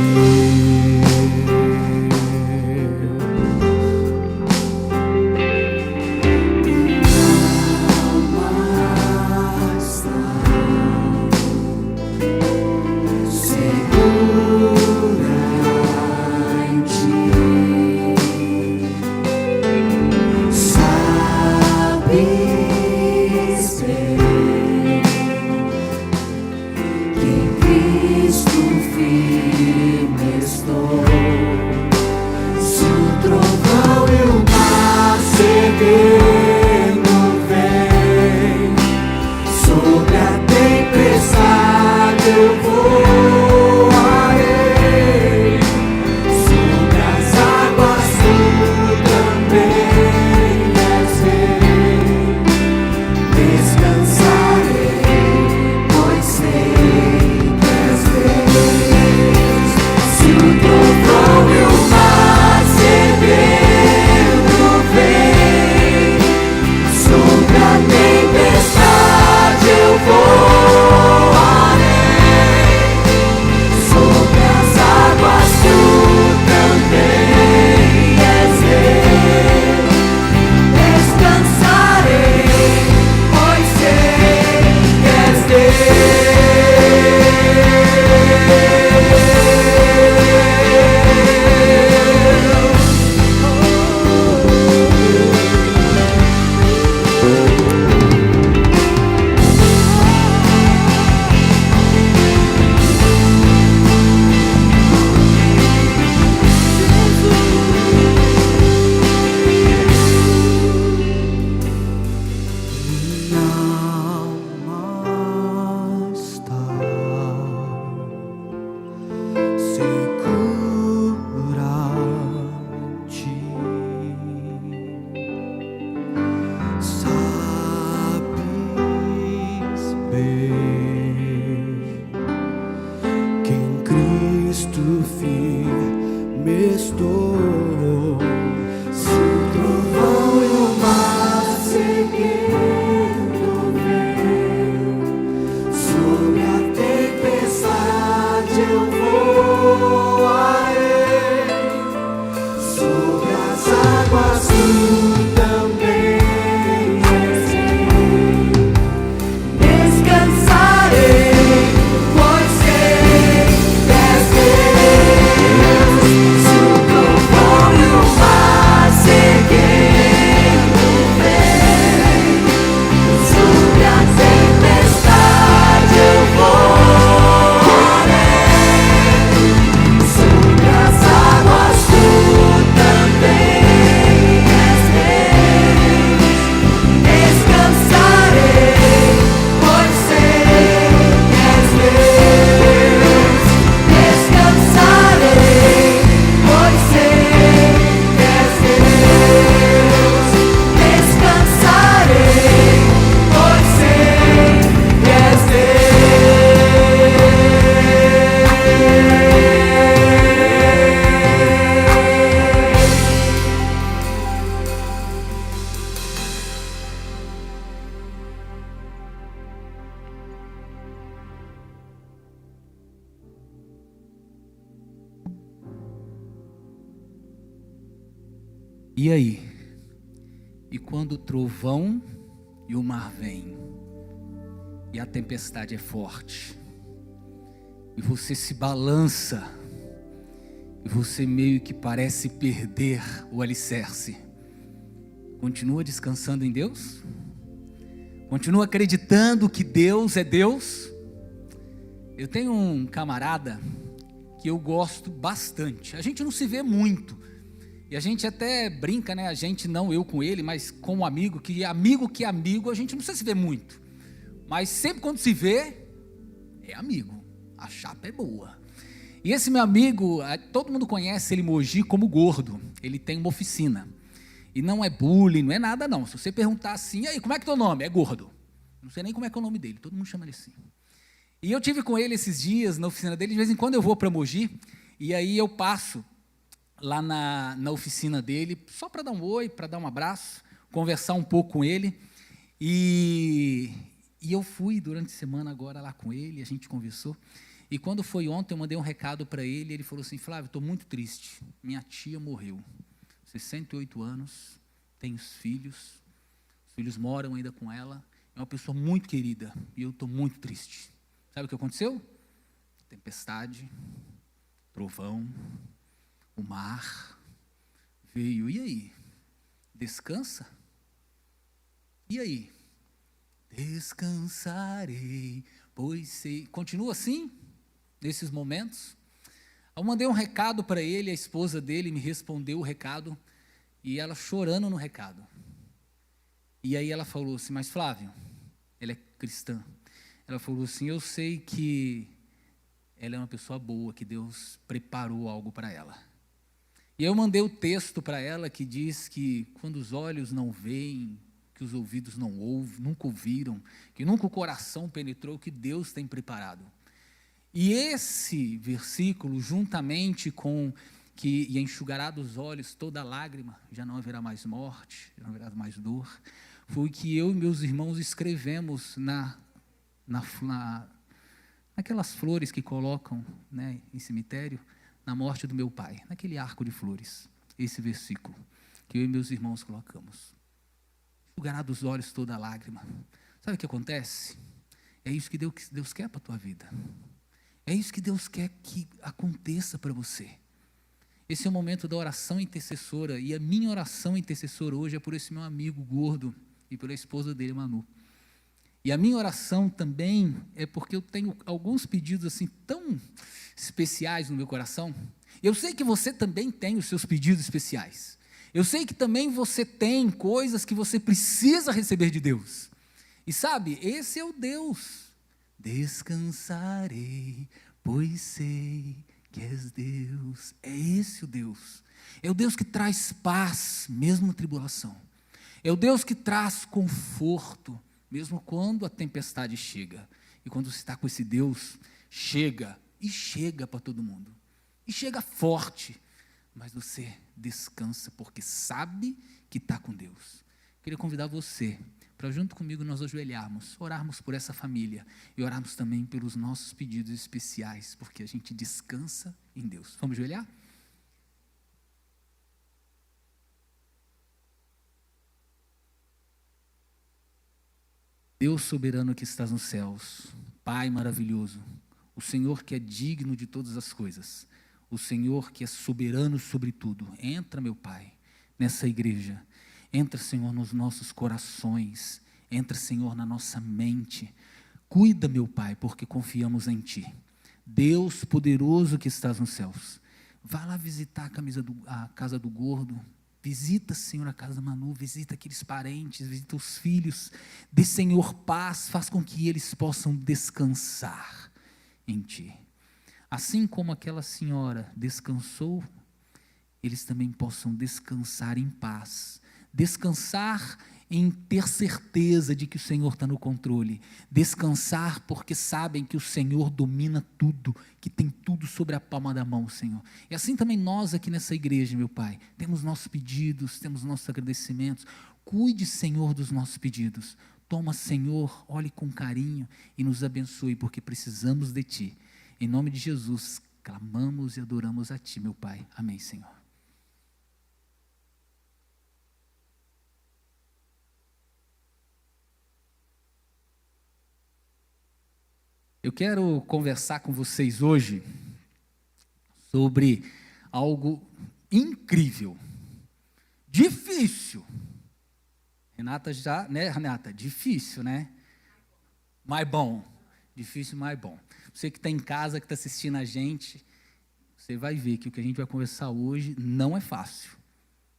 E aí? E quando o trovão e o mar vêm, e a tempestade é forte, e você se balança, e você meio que parece perder o alicerce, continua descansando em Deus? Continua acreditando que Deus é Deus? Eu tenho um camarada que eu gosto bastante. A gente não se vê muito. E a gente até brinca, né? A gente não, eu com ele, mas como amigo, que amigo, a gente não precisa se ver muito. Mas sempre quando se vê, é amigo. A chapa é boa. E esse meu amigo, todo mundo conhece ele em Mogi como Gordo. Ele tem uma oficina. E não é bullying, não é nada não. Se você perguntar assim, e aí, como é que é teu nome? É Gordo. Não sei nem como é que é o nome dele, todo mundo chama ele assim. E eu tive com ele esses dias na oficina dele, de vez em quando eu vou para Mogi, e aí eu passo lá na oficina dele, só para dar um oi, para dar um abraço, conversar um pouco com ele. E eu fui durante a semana agora lá com ele, a gente conversou. E quando foi ontem, eu mandei um recado para ele, ele falou assim, Flávio, estou muito triste, minha tia morreu, 68 anos, tem os filhos moram ainda com ela, é uma pessoa muito querida, e eu estou muito triste. Sabe o que aconteceu? Tempestade, trovão, o mar veio. E aí? Descansa? E aí? Descansarei, pois sei. Continua assim, nesses momentos? Eu mandei um recado para ele, a esposa dele me respondeu o recado, e ela chorando no recado. E aí ela falou assim, mas Flávio, ela é cristã, ela falou assim, eu sei que ela é uma pessoa boa, que Deus preparou algo para ela. E eu mandei o texto para ela que diz que quando os olhos não veem, que os ouvidos não ouvem, nunca ouviram, que nunca o coração penetrou, que Deus tem preparado. E esse versículo, juntamente com que e enxugará dos olhos toda lágrima, já não haverá mais morte, já não haverá mais dor, foi o que eu e meus irmãos escrevemos naquelas flores que colocam, né, em cemitério, na morte do meu pai, naquele arco de flores, esse versículo, que eu e meus irmãos colocamos. Enxugará dos olhos toda lágrima. Sabe o que acontece? É isso que Deus quer para a tua vida. É isso que Deus quer que aconteça para você. Esse é o momento da oração intercessora, e a minha oração intercessora hoje é por esse meu amigo Gordo e pela esposa dele, Manu. E a minha oração também é porque eu tenho alguns pedidos assim tão especiais no meu coração. Eu sei que você também tem os seus pedidos especiais. Eu sei que também você tem coisas que você precisa receber de Deus. E sabe, esse é o Deus. Descansarei, pois sei que és Deus. É esse o Deus. É o Deus que traz paz, mesmo na tribulação. É o Deus que traz conforto, mesmo quando a tempestade chega. E quando você está com esse Deus, chega, e chega para todo mundo. E chega forte, mas você descansa, porque sabe que está com Deus. Queria convidar você, para junto comigo nós ajoelharmos, orarmos por essa família, e orarmos também pelos nossos pedidos especiais, porque a gente descansa em Deus. Vamos ajoelhar? Deus soberano que estás nos céus, Pai maravilhoso, o Senhor que é digno de todas as coisas, o Senhor que é soberano sobre tudo, entra, meu Pai, nessa igreja, entra, Senhor, nos nossos corações, entra, Senhor, na nossa mente, cuida, meu Pai, porque confiamos em Ti, Deus poderoso que estás nos céus, vá lá visitar a casa do Gordo, visita, Senhor, a casa da Manu, visita aqueles parentes, visita os filhos, dê, Senhor, paz, faz com que eles possam descansar em Ti. Assim como aquela senhora descansou, eles também possam descansar em paz, descansar em ter certeza de que o Senhor está no controle, descansar porque sabem que o Senhor domina tudo, que tem tudo sobre a palma da mão, Senhor. E assim também nós aqui nessa igreja, meu Pai, temos nossos pedidos, temos nossos agradecimentos, cuide, Senhor, dos nossos pedidos, toma, Senhor, olhe com carinho e nos abençoe, porque precisamos de Ti. Em nome de Jesus, clamamos e adoramos a Ti, meu Pai. Amém, Senhor. Eu quero conversar com vocês hoje sobre algo incrível, difícil. Renata já, né, Renata? Difícil, né? Mas bom. Difícil, mas bom. Você que está em casa, que está assistindo a gente, você vai ver que o que a gente vai conversar hoje não é fácil,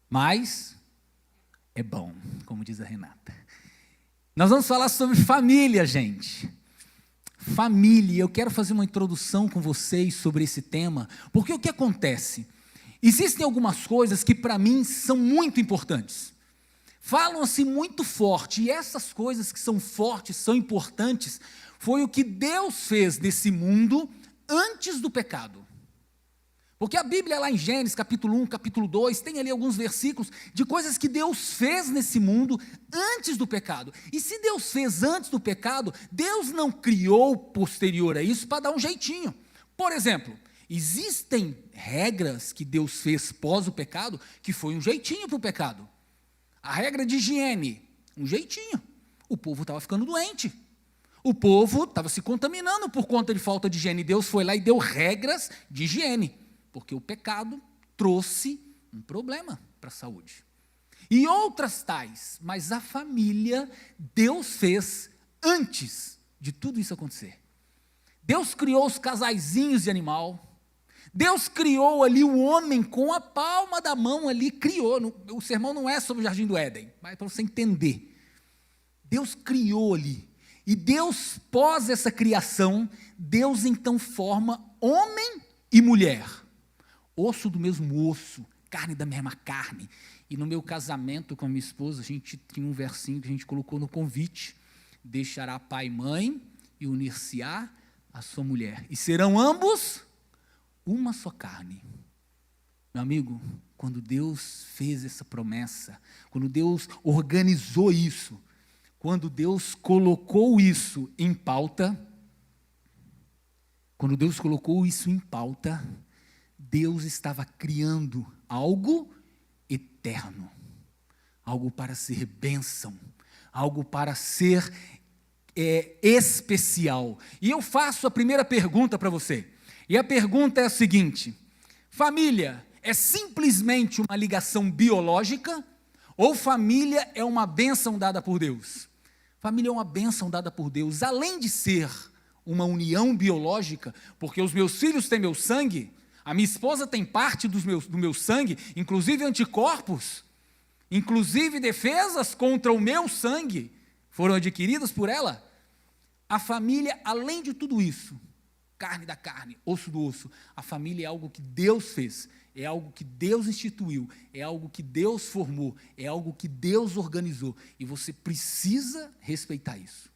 mas é bom, como diz a Renata. Nós vamos falar sobre família, gente. Família, eu quero fazer uma introdução com vocês sobre esse tema, porque o que acontece? Existem algumas coisas que para mim são muito importantes. Falam-se muito forte, e essas coisas que são fortes, são importantes, foi o que Deus fez nesse mundo antes do pecado. Porque a Bíblia lá em Gênesis, capítulo 1, capítulo 2, tem ali alguns versículos de coisas que Deus fez nesse mundo antes do pecado. E se Deus fez antes do pecado, Deus não criou posterior a isso para dar um jeitinho. Por exemplo, existem regras que Deus fez pós o pecado, que foi um jeitinho para o pecado. A regra de higiene, um jeitinho. O povo estava ficando doente. O povo estava se contaminando por conta de falta de higiene. Deus foi lá e deu regras de higiene, porque o pecado trouxe um problema para a saúde. E outras tais, mas a família, Deus fez antes de tudo isso acontecer. Deus criou os casaizinhos de animal. Deus criou ali o homem com a palma da mão ali, criou. O sermão não é sobre o Jardim do Éden, mas é para você entender. Deus criou ali. E Deus, pós essa criação, Deus então forma homem e mulher. Osso do mesmo osso, carne da mesma carne. E no meu casamento com a minha esposa, a gente tinha um versinho que a gente colocou no convite. Deixará pai e mãe e unir-se-á a sua mulher. E serão ambos uma só carne. Meu amigo, quando Deus fez essa promessa, quando Deus organizou isso, quando Deus colocou isso em pauta, Deus estava criando algo eterno, algo para ser bênção, algo para ser especial. E eu faço a primeira pergunta para você. E a pergunta é a seguinte: família é simplesmente uma ligação biológica ou família é uma bênção dada por Deus? Família é uma bênção dada por Deus, além de ser uma união biológica, porque os meus filhos têm meu sangue, a minha esposa tem parte do meu sangue, inclusive anticorpos, inclusive defesas contra o meu sangue foram adquiridas por ela. A família, além de tudo isso, carne da carne, osso do osso, a família é algo que Deus fez, é algo que Deus instituiu, é algo que Deus formou, é algo que Deus organizou, e você precisa respeitar isso.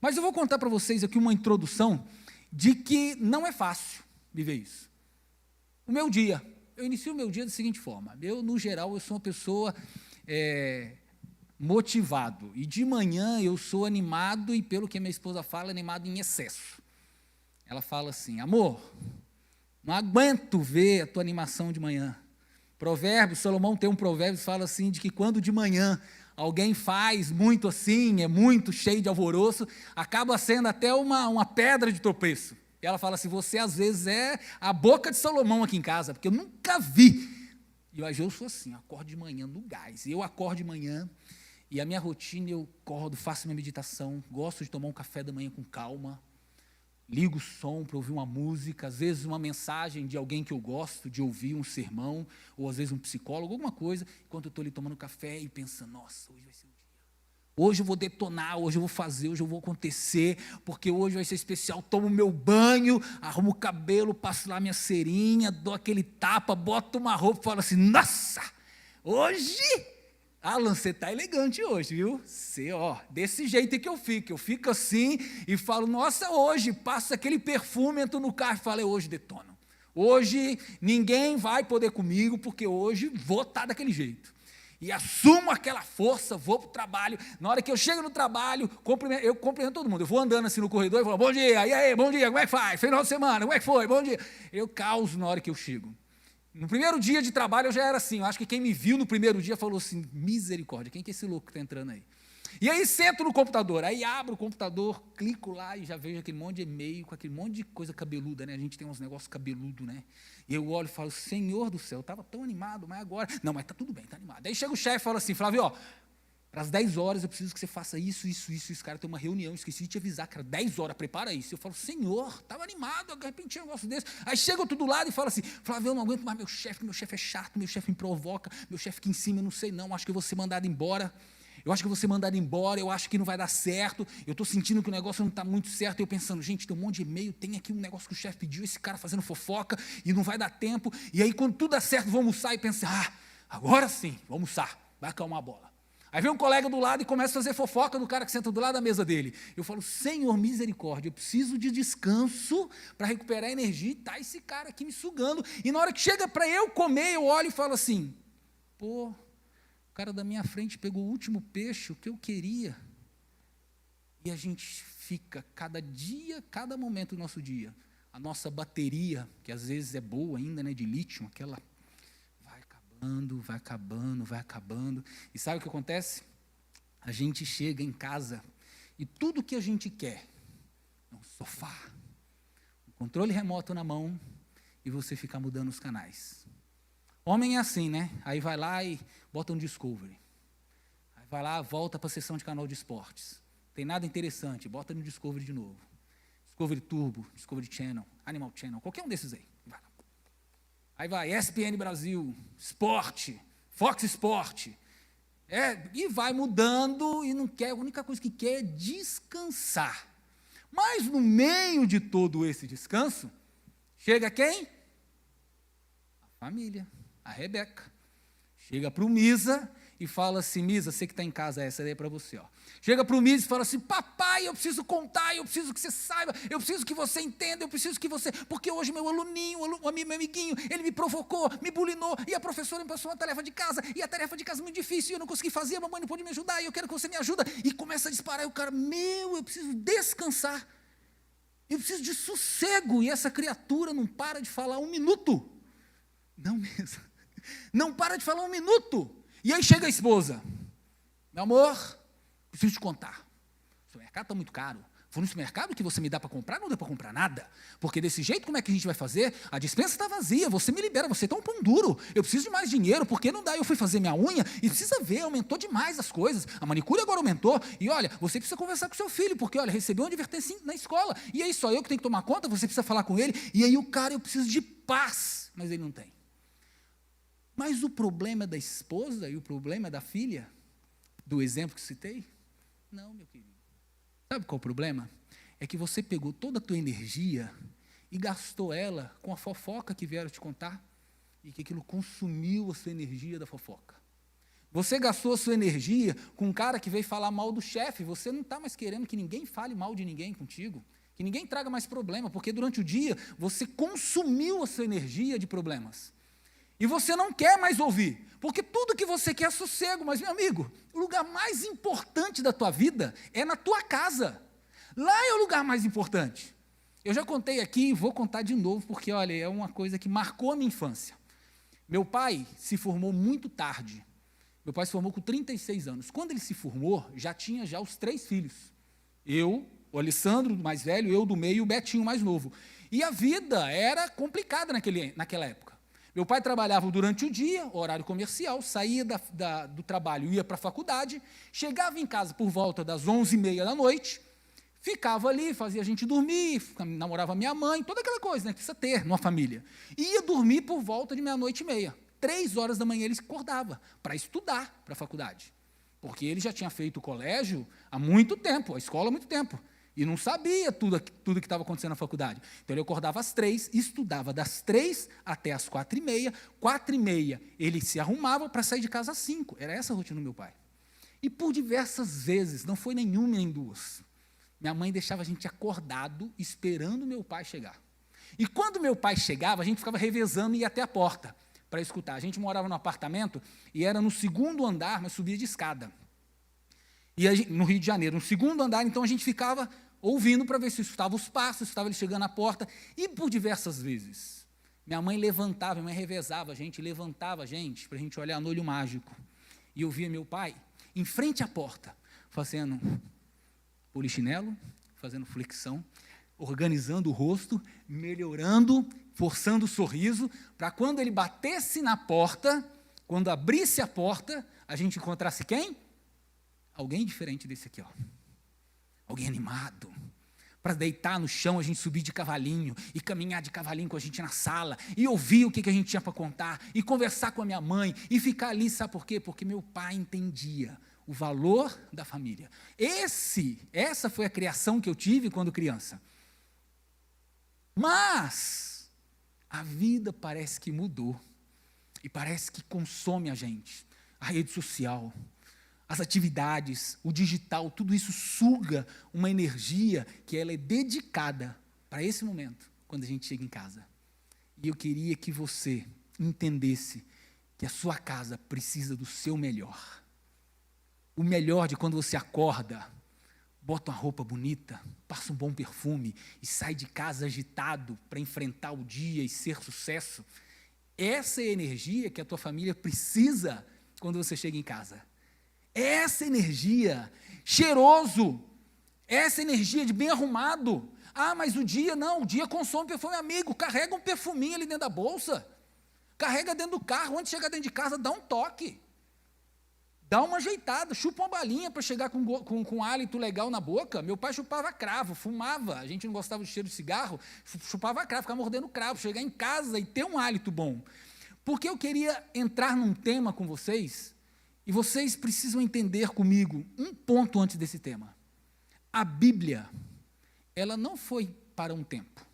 Mas eu vou contar para vocês aqui uma introdução de que não é fácil viver isso. O meu dia, eu inicio o meu dia da seguinte forma: eu, no geral, eu sou uma pessoa motivado, e de manhã eu sou animado, e pelo que a minha esposa fala, animado em excesso. Ela fala assim: amor, não aguento ver a tua animação de manhã. Provérbios, Salomão tem um provérbio que fala assim, de que quando de manhã alguém faz muito assim, é muito cheio de alvoroço, acaba sendo até uma pedra de tropeço. E ela fala assim: você às vezes é a boca de Salomão aqui em casa, porque eu nunca vi. E eu sou assim, eu acordo de manhã no gás. Eu acordo de manhã, e a minha rotina, eu acordo, faço minha meditação, gosto de tomar um café da manhã com calma, ligo o som para ouvir uma música, às vezes uma mensagem de alguém que eu gosto de ouvir, um sermão, ou às vezes um psicólogo, alguma coisa, enquanto eu estou ali tomando café e pensando: nossa, hoje vai ser um dia. Hoje eu vou detonar, hoje eu vou fazer, hoje eu vou acontecer, porque hoje vai ser especial. Tomo meu banho, arrumo o cabelo, passo lá minha cerinha, dou aquele tapa, boto uma roupa e falo assim: nossa, hoje... Alan, você está elegante hoje, viu? Você, desse jeito que eu fico assim e falo: nossa, hoje, passa aquele perfúme, entro no carro e falo: hoje detono. Hoje ninguém vai poder comigo, porque hoje vou estar daquele jeito. E assumo aquela força, vou para o trabalho. Na hora que eu chego no trabalho, eu cumprimento todo mundo. Eu vou andando assim no corredor e falo: bom dia, e aí, bom dia, como é que faz? Final de semana, como é que foi? Bom dia. Eu causo na hora que eu chego. No primeiro dia de trabalho eu já era assim. Eu acho que quem me viu no primeiro dia falou assim: misericórdia, quem que é esse louco que está entrando aí? E aí sento no computador, aí abro o computador, clico lá e já vejo aquele monte de e-mail, com aquele monte de coisa cabeluda, né? A gente tem uns negócios cabeludos, né? E eu olho e falo, Senhor do céu, eu estava tão animado, mas agora... Não, mas está tudo bem, está animado. Aí chega o chefe e fala assim, Flávio, ó, para as 10 horas eu preciso que você faça isso. Cara, tem uma reunião, esqueci de te avisar, cara, 10 horas, prepara isso. Eu falo, Senhor, estava animado, de repente tinha um negócio desse. Aí chega outro do lado e fala assim, Flávio, eu não aguento mais meu chefe é chato, meu chefe me provoca, meu chefe aqui em cima, eu não sei não, acho que eu vou ser mandado embora. Eu acho que não vai dar certo, eu estou sentindo que o negócio não está muito certo, eu pensando, gente, tem um monte de e-mail, tem aqui um negócio que o chefe pediu, esse cara fazendo fofoca, e não vai dar tempo, e aí quando tudo dá certo, vou almoçar e pensar, agora sim, vou almoçar, vai acalmar a bola. Aí vem um colega do lado e começa a fazer fofoca do cara que senta do lado da mesa dele. Eu falo, Senhor, misericórdia, eu preciso de descanso para recuperar a energia, e tá esse cara aqui me sugando, e na hora que chega para eu comer, eu olho e falo assim, pô, o cara da minha frente pegou o último peixe, o que eu queria. E a gente fica, cada dia, cada momento do nosso dia, a nossa bateria, que às vezes é boa ainda, né, de lítio, aquela vai acabando. E sabe o que acontece? A gente chega em casa e tudo que a gente quer é um sofá, um controle remoto na mão e você fica mudando os canais. Homem é assim, né? Aí vai lá e bota um Discovery. Aí vai lá, volta para a sessão de canal de esportes. Tem nada interessante, bota no Discovery de novo. Discovery Turbo, Discovery Channel, Animal Channel, qualquer um desses aí. Vai. Aí vai, ESPN Brasil, Esporte, Fox Sport. E vai mudando e não quer, a única coisa que quer é descansar. Mas no meio de todo esse descanso, chega quem? A família. A Rebeca, chega para o Misa e fala assim, Misa, você que está em casa, essa daí é para você. Ó. Chega para o Misa e fala assim, papai, eu preciso contar, eu preciso que você saiba, eu preciso que você entenda, eu preciso que você... Porque hoje meu aluninho, meu amiguinho, ele me provocou, me bulinou, e a professora me passou uma tarefa de casa, e a tarefa de casa é muito difícil, e eu não consegui fazer, a mamãe não pôde me ajudar, e eu quero que você me ajude. E começa a disparar, e o cara, eu preciso descansar, eu preciso de sossego, e essa criatura não para de falar um minuto. Não mesmo. Não para de falar um minuto. E aí chega a esposa. Meu amor, preciso te contar. O supermercado está muito caro. Foi no supermercado que você me dá para comprar, não deu para comprar nada. Porque desse jeito, como é que a gente vai fazer? A despensa está vazia, você me libera, você está um pão duro. Eu preciso de mais dinheiro, porque não dá. Eu fui fazer minha unha e precisa ver, aumentou demais as coisas. A manicure agora aumentou. E olha, você precisa conversar com seu filho, porque olha, recebeu uma advertência na escola. E aí só eu que tenho que tomar conta, você precisa falar com ele. E aí o cara, eu preciso de paz. Mas ele não tem. Mas o problema da esposa e o problema da filha, do exemplo que citei? Não, meu querido. Sabe qual é o problema? É que você pegou toda a tua energia e gastou ela com a fofoca que vieram te contar e que aquilo consumiu a sua energia da fofoca. Você gastou a sua energia com um cara que veio falar mal do chefe, você não está mais querendo que ninguém fale mal de ninguém contigo, que ninguém traga mais problema, porque durante o dia você consumiu a sua energia de problemas. E você não quer mais ouvir, porque tudo que você quer é sossego. Mas, meu amigo, o lugar mais importante da tua vida é na tua casa. Lá é o lugar mais importante. Eu já contei aqui e vou contar de novo, porque, olha, é uma coisa que marcou a minha infância. Meu pai se formou muito tarde. Meu pai se formou com 36 anos. Quando ele se formou, já tinha os 3 filhos. Eu, o Alessandro, mais velho, eu do meio e o Betinho, mais novo. E a vida era complicada naquela época. Meu pai trabalhava durante o dia, horário comercial, saía do trabalho, ia para a faculdade, chegava em casa por volta das 11h30 da noite, ficava ali, fazia a gente dormir, namorava minha mãe, toda aquela coisa, né, que precisa ter numa família. Ia dormir por volta de 00h30. 3 horas da manhã ele acordava para estudar para a faculdade, porque ele já tinha feito o colégio há muito tempo, a escola há muito tempo. E não sabia tudo que estava acontecendo na faculdade. Então, ele acordava às 3, estudava das 3 até às 4h30. 4h30, ele se arrumava para sair de casa às 5. Era essa a rotina do meu pai. E por diversas vezes, não foi nenhuma nem duas, minha mãe deixava a gente acordado, esperando meu pai chegar. E quando meu pai chegava, a gente ficava revezando e ia até a porta para escutar. A gente morava num apartamento e era no 2º andar, mas subia de escada. No Rio de Janeiro, no 2º andar, então a gente ficava ouvindo para ver se escutava os passos, se estava ele chegando à porta, e por diversas vezes, minha mãe revezava a gente, levantava a gente, para a gente olhar no olho mágico, e eu via meu pai, em frente à porta, fazendo polichinelo, fazendo flexão, organizando o rosto, melhorando, forçando o sorriso, para quando ele batesse na porta, quando abrisse a porta, a gente encontrasse quem? Alguém diferente desse aqui, ó. Alguém animado. Para deitar no chão, a gente subir de cavalinho e caminhar de cavalinho com a gente na sala e ouvir o que a gente tinha para contar e conversar com a minha mãe e ficar ali, sabe por quê? Porque meu pai entendia o valor da família. Essa foi a criação que eu tive quando criança. Mas a vida parece que mudou e parece que consome a gente. A rede social, as atividades, o digital, tudo isso suga uma energia que ela é dedicada para esse momento, quando a gente chega em casa. E eu queria que você entendesse que a sua casa precisa do seu melhor. O melhor de quando você acorda, bota uma roupa bonita, passa um bom perfume e sai de casa agitado para enfrentar o dia e ser sucesso. Essa é a energia que a tua família precisa quando você chega em casa. Essa energia, cheiroso, essa energia de bem arrumado. Ah, mas o dia consome perfume, amigo, carrega um perfuminho ali dentro da bolsa, carrega dentro do carro, antes de chegar dentro de casa, dá um toque, dá uma ajeitada, chupa uma balinha para chegar com um hálito legal na boca. Meu pai chupava cravo, fumava, a gente não gostava do cheiro de cigarro, chupava cravo, ficava mordendo cravo, chegar em casa e ter um hálito bom. Porque eu queria entrar num tema com vocês, e vocês precisam entender comigo um ponto antes desse tema. A Bíblia, ela não foi para um tempo.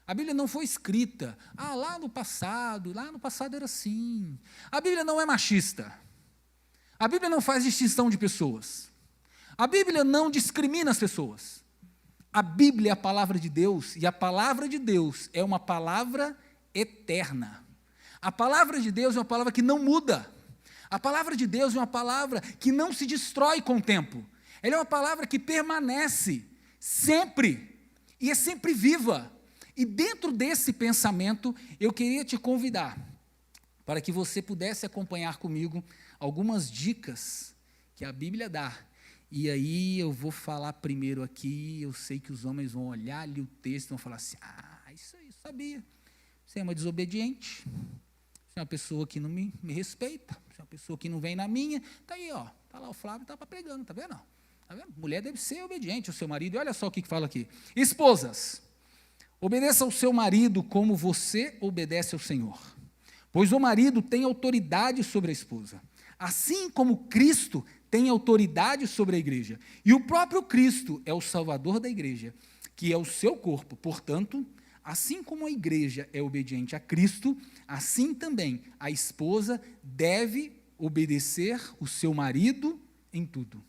A Bíblia não foi escrita, lá no passado era assim. A Bíblia não é machista. A Bíblia não faz distinção de pessoas. A Bíblia não discrimina as pessoas. A Bíblia é a palavra de Deus, e a palavra de Deus é uma palavra eterna. A palavra de Deus é uma palavra que não muda. A palavra de Deus é uma palavra que não se destrói com o tempo. Ela é uma palavra que permanece sempre, e é sempre viva. E dentro desse pensamento, eu queria te convidar para que você pudesse acompanhar comigo algumas dicas que a Bíblia dá. E aí eu vou falar primeiro aqui, eu sei que os homens vão olhar ali o texto e vão falar assim, isso aí eu sabia. Você é uma desobediente, você é uma pessoa que não me respeita, você é uma pessoa que não vem na minha. Está aí, ó, está lá o Flávio, está pregando, está vendo? Tá vendo? Mulher deve ser obediente ao seu marido. E olha só o que fala aqui. Esposas, obedeça ao seu marido como você obedece ao Senhor. Pois o marido tem autoridade sobre a esposa, assim como Cristo tem autoridade sobre a igreja. E o próprio Cristo é o Salvador da igreja, que é o seu corpo. Portanto, assim como a igreja é obediente a Cristo, assim também a esposa deve obedecer o seu marido em tudo.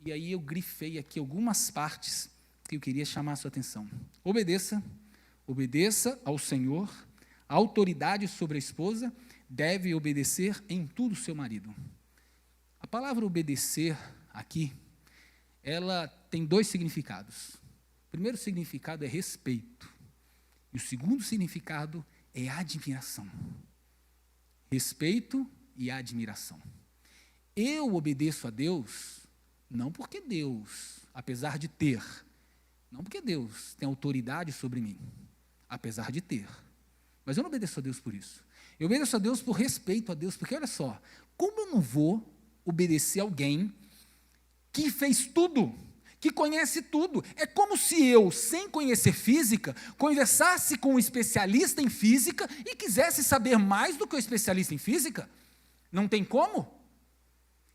E aí eu grifei aqui algumas partes que eu queria chamar a sua atenção. Obedeça ao Senhor. A autoridade sobre a esposa deve obedecer em tudo o seu marido. A palavra obedecer aqui, ela tem dois significados. O primeiro significado é respeito. E o segundo significado é admiração. Respeito e admiração. Eu obedeço a Deus, não porque Deus, apesar de ter, não porque Deus tem autoridade sobre mim, apesar de ter. Mas eu não obedeço a Deus por isso. Eu obedeço a Deus por respeito a Deus, porque olha só, como eu não vou obedecer alguém que fez tudo, que conhece tudo? É como se eu, sem conhecer física, conversasse com um especialista em física e quisesse saber mais do que o especialista em física. Não tem como?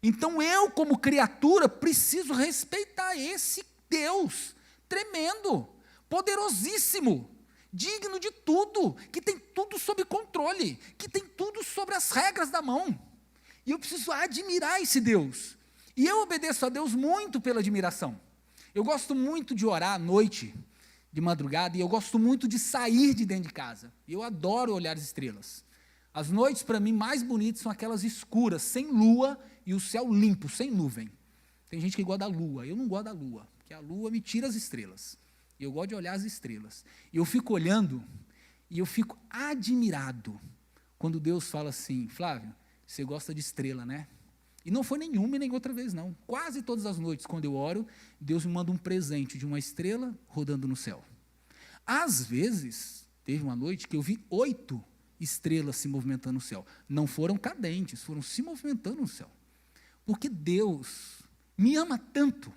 Então eu, como criatura, preciso respeitar esse Deus tremendo, poderosíssimo, digno de tudo, que tem tudo sob controle, que tem tudo sobre as regras da mão. E eu preciso admirar esse Deus. E eu obedeço a Deus muito pela admiração. Eu gosto muito de orar à noite, de madrugada, e eu gosto muito de sair de dentro de casa. Eu adoro olhar as estrelas. As noites, para mim, mais bonitas são aquelas escuras, sem lua, e o céu limpo, sem nuvem. Tem gente que gosta da lua, eu não gosto da lua, porque a lua me tira as estrelas. E eu gosto de olhar as estrelas. E eu fico olhando, e eu fico admirado, quando Deus fala assim, Flávio, você gosta de estrela, né? E não foi nenhuma e nem outra vez, não. Quase todas as noites, quando eu oro, Deus me manda um presente de uma estrela rodando no céu. Às vezes, teve uma noite que eu vi 8 estrelas se movimentando no céu. Não foram cadentes, foram se movimentando no céu. Porque Deus me ama tanto,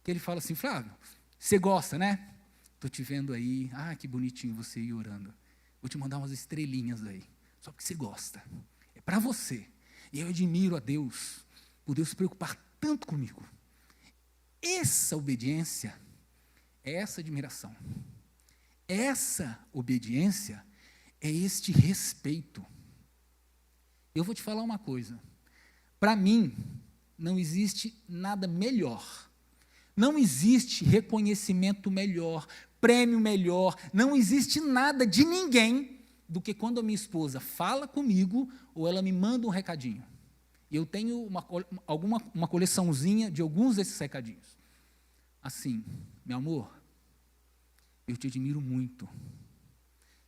que Ele fala assim, Flávio, você gosta, né? Estou te vendo aí, que bonitinho você ir orando. Vou te mandar umas estrelinhas aí, só porque você gosta. É para você. E eu admiro a Deus, por Deus se preocupar tanto comigo. Essa obediência, essa admiração, essa obediência é este respeito. Eu vou te falar uma coisa. Para mim, não existe nada melhor. Não existe reconhecimento melhor, prêmio melhor, não existe nada de ninguém do que quando a minha esposa fala comigo ou ela me manda um recadinho. E eu tenho uma coleçãozinha de alguns desses recadinhos. Assim, meu amor, eu te admiro muito.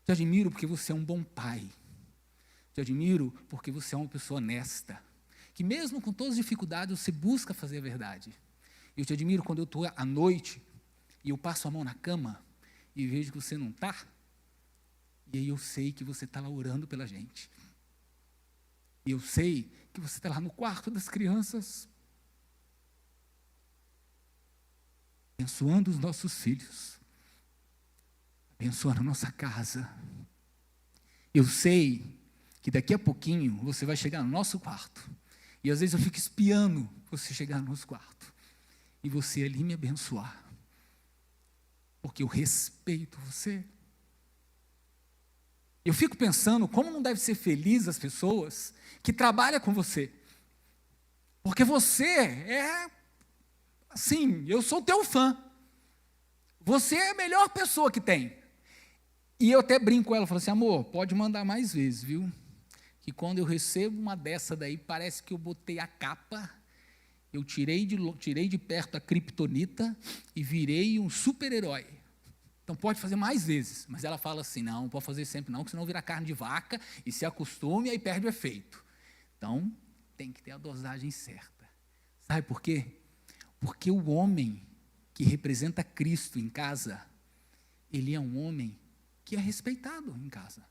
Te admiro porque você é um bom pai. Te admiro porque você é uma pessoa honesta. Que mesmo com todas as dificuldades, você busca fazer a verdade. Eu te admiro quando eu estou à noite e eu passo a mão na cama e vejo que você não está. E aí eu sei que você está lá orando pela gente. E eu sei que você está lá no quarto das crianças, abençoando os nossos filhos, abençoando a nossa casa. Eu sei que daqui a pouquinho você vai chegar no nosso quarto. E às vezes eu fico espiando você chegar no nosso quarto. E você ali me abençoar. Porque eu respeito você. Eu fico pensando como não deve ser feliz as pessoas que trabalham com você. Porque você é, assim, eu sou teu fã. Você é a melhor pessoa que tem. E eu até brinco com ela, falo assim, amor, pode mandar mais vezes, viu? Que quando eu recebo uma dessa daí, parece que eu botei a capa, eu tirei de perto a criptonita e virei um super-herói. Então pode fazer mais vezes. Mas ela fala assim, não pode fazer sempre não, porque senão vira carne de vaca e se acostume e aí perde o efeito. Então, tem que ter a dosagem certa. Sabe por quê? Porque o homem que representa Cristo em casa, ele é um homem que é respeitado em casa.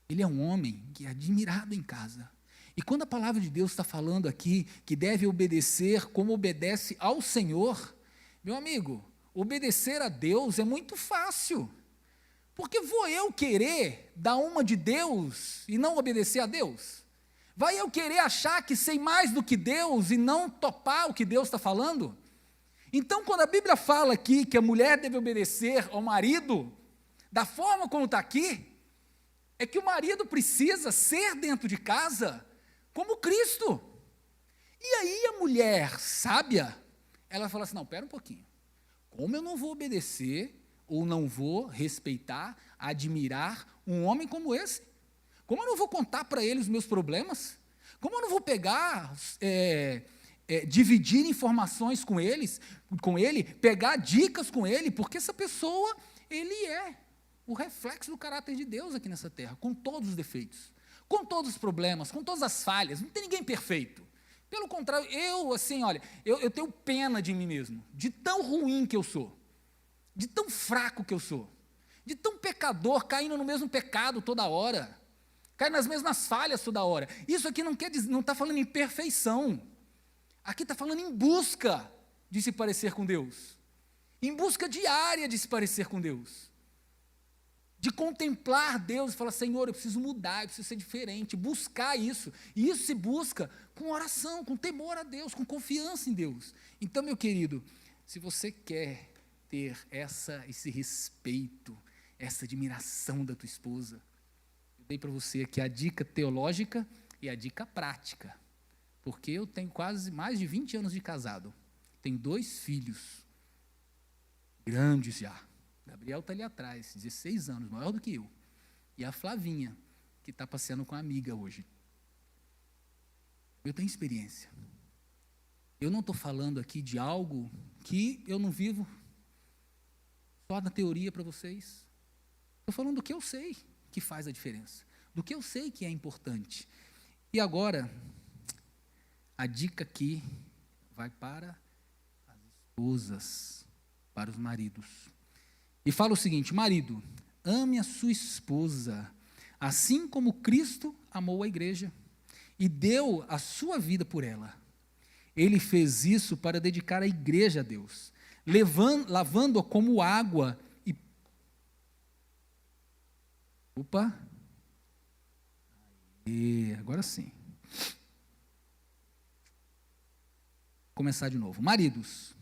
Ele é um homem que é admirado em casa. E quando a palavra de Deus está falando aqui que deve obedecer como obedece ao Senhor, meu amigo, obedecer a Deus é muito fácil. Porque vou eu querer dar uma de Deus e não obedecer a Deus? Vai eu querer achar que sei mais do que Deus e não topar o que Deus está falando? Então, quando a Bíblia fala aqui que a mulher deve obedecer ao marido, da forma como está aqui, é que o marido precisa ser dentro de casa como Cristo. E aí a mulher sábia, ela fala assim, não, pera um pouquinho. Como eu não vou obedecer ou não vou respeitar, admirar um homem como esse? Como eu não vou contar para ele os meus problemas? Como eu não vou pegar, dividir informações com ele, pegar dicas com ele? Porque essa pessoa, ele é o reflexo do caráter de Deus aqui nessa terra, com todos os defeitos, com todos os problemas, com todas as falhas. Não tem ninguém perfeito. Pelo contrário, eu tenho pena de mim mesmo, de tão ruim que eu sou, de tão fraco que eu sou, de tão pecador, caindo no mesmo pecado toda hora, caindo nas mesmas falhas toda hora. Isso aqui não está falando em perfeição, aqui está falando em busca de se parecer com Deus, em busca diária de se parecer com Deus, de contemplar Deus e falar, Senhor, eu preciso mudar, eu preciso ser diferente, buscar isso. E isso se busca com oração, com temor a Deus, com confiança em Deus. Então, meu querido, se você quer ter esse respeito, essa admiração da tua esposa, eu dei para você aqui a dica teológica e a dica prática. Porque eu tenho quase mais de 20 anos de casado. Tenho 2 filhos, grandes já. Gabriel está ali atrás, 16 anos, maior do que eu. E a Flavinha, que está passeando com a amiga hoje. Eu tenho experiência. Eu não estou falando aqui de algo que eu não vivo só na teoria para vocês. Estou falando do que eu sei que faz a diferença. Do que eu sei que é importante. E agora, A dica aqui vai para as esposas, para os maridos. E fala o seguinte: marido, ame a sua esposa, assim como Cristo amou a igreja e deu a sua vida por ela. Ele fez isso para dedicar a igreja a Deus, lavando-a como água e... Agora sim. Vou começar de novo. Maridos,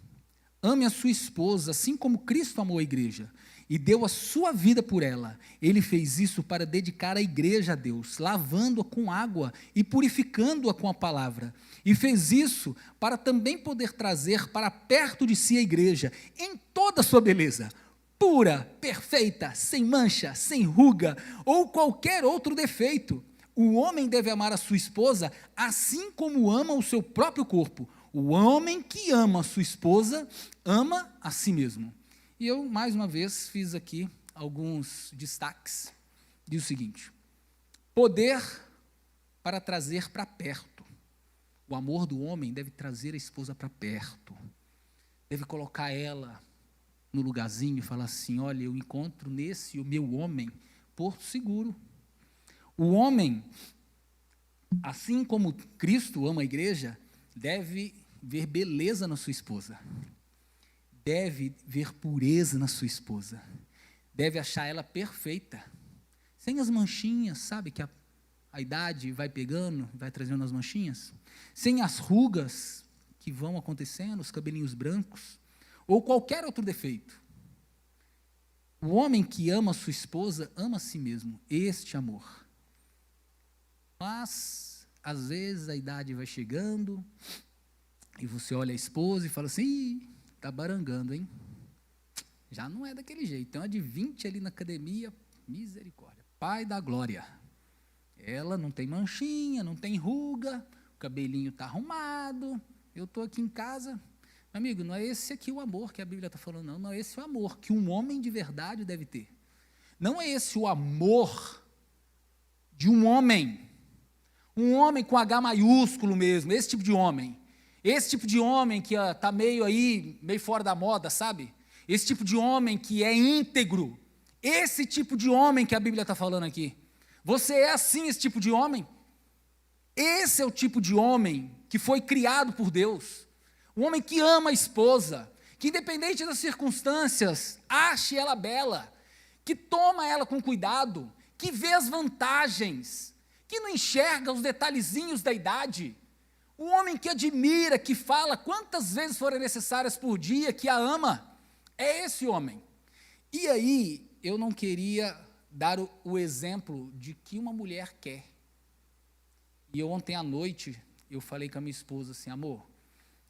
ame a sua esposa, assim como Cristo amou a igreja e deu a sua vida por ela. Ele fez isso para dedicar a igreja a Deus, lavando-a com água e purificando-a com a palavra. E fez isso para também poder trazer para perto de si a igreja, em toda a sua beleza, pura, perfeita, sem mancha, sem ruga ou qualquer outro defeito. O homem deve amar a sua esposa assim como ama o seu próprio corpo. O homem que ama a sua esposa ama a si mesmo. E eu, mais uma vez, fiz aqui alguns destaques. Diz o seguinte: poder para trazer para perto. O amor do homem deve trazer a esposa para perto. Deve colocar ela no lugarzinho e falar assim: olha, eu encontro nesse o meu homem porto seguro. O homem, assim como Cristo ama a igreja, deve ver beleza na sua esposa. Deve ver pureza na sua esposa. Deve achar ela perfeita. Sem as manchinhas, sabe, que a idade vai pegando, vai trazendo as manchinhas. Sem as rugas que vão acontecendo, os cabelinhos brancos, ou qualquer outro defeito. O homem que ama a sua esposa, ama a si mesmo. Este amor. Mas, às vezes, a idade vai chegando, e você olha a esposa e fala assim: ih, tá barangando, hein? Já não é daquele jeito. Tem uma de 20 ali na academia, misericórdia. Pai da glória. Ela não tem manchinha, não tem ruga, o cabelinho está arrumado. Eu estou aqui em casa. Meu amigo, não é esse aqui o amor que a Bíblia está falando, não. Não é esse o amor que um homem de verdade deve ter. Não é esse o amor de um homem. Um homem com H maiúsculo mesmo, esse tipo de homem. Esse tipo de homem que está meio fora da moda, sabe? Esse tipo de homem que é íntegro. Esse tipo de homem que a Bíblia está falando aqui. Você é assim, esse tipo de homem? Esse é o tipo de homem que foi criado por Deus. Um homem que ama a esposa, que independente das circunstâncias, ache ela bela, que toma ela com cuidado, que vê as vantagens, que não enxerga os detalhezinhos da idade. Um homem que admira, que fala quantas vezes forem necessárias por dia, que a ama. É esse homem. E aí, eu não queria dar o exemplo de que uma mulher quer. E ontem à noite, eu falei com a minha esposa assim: amor,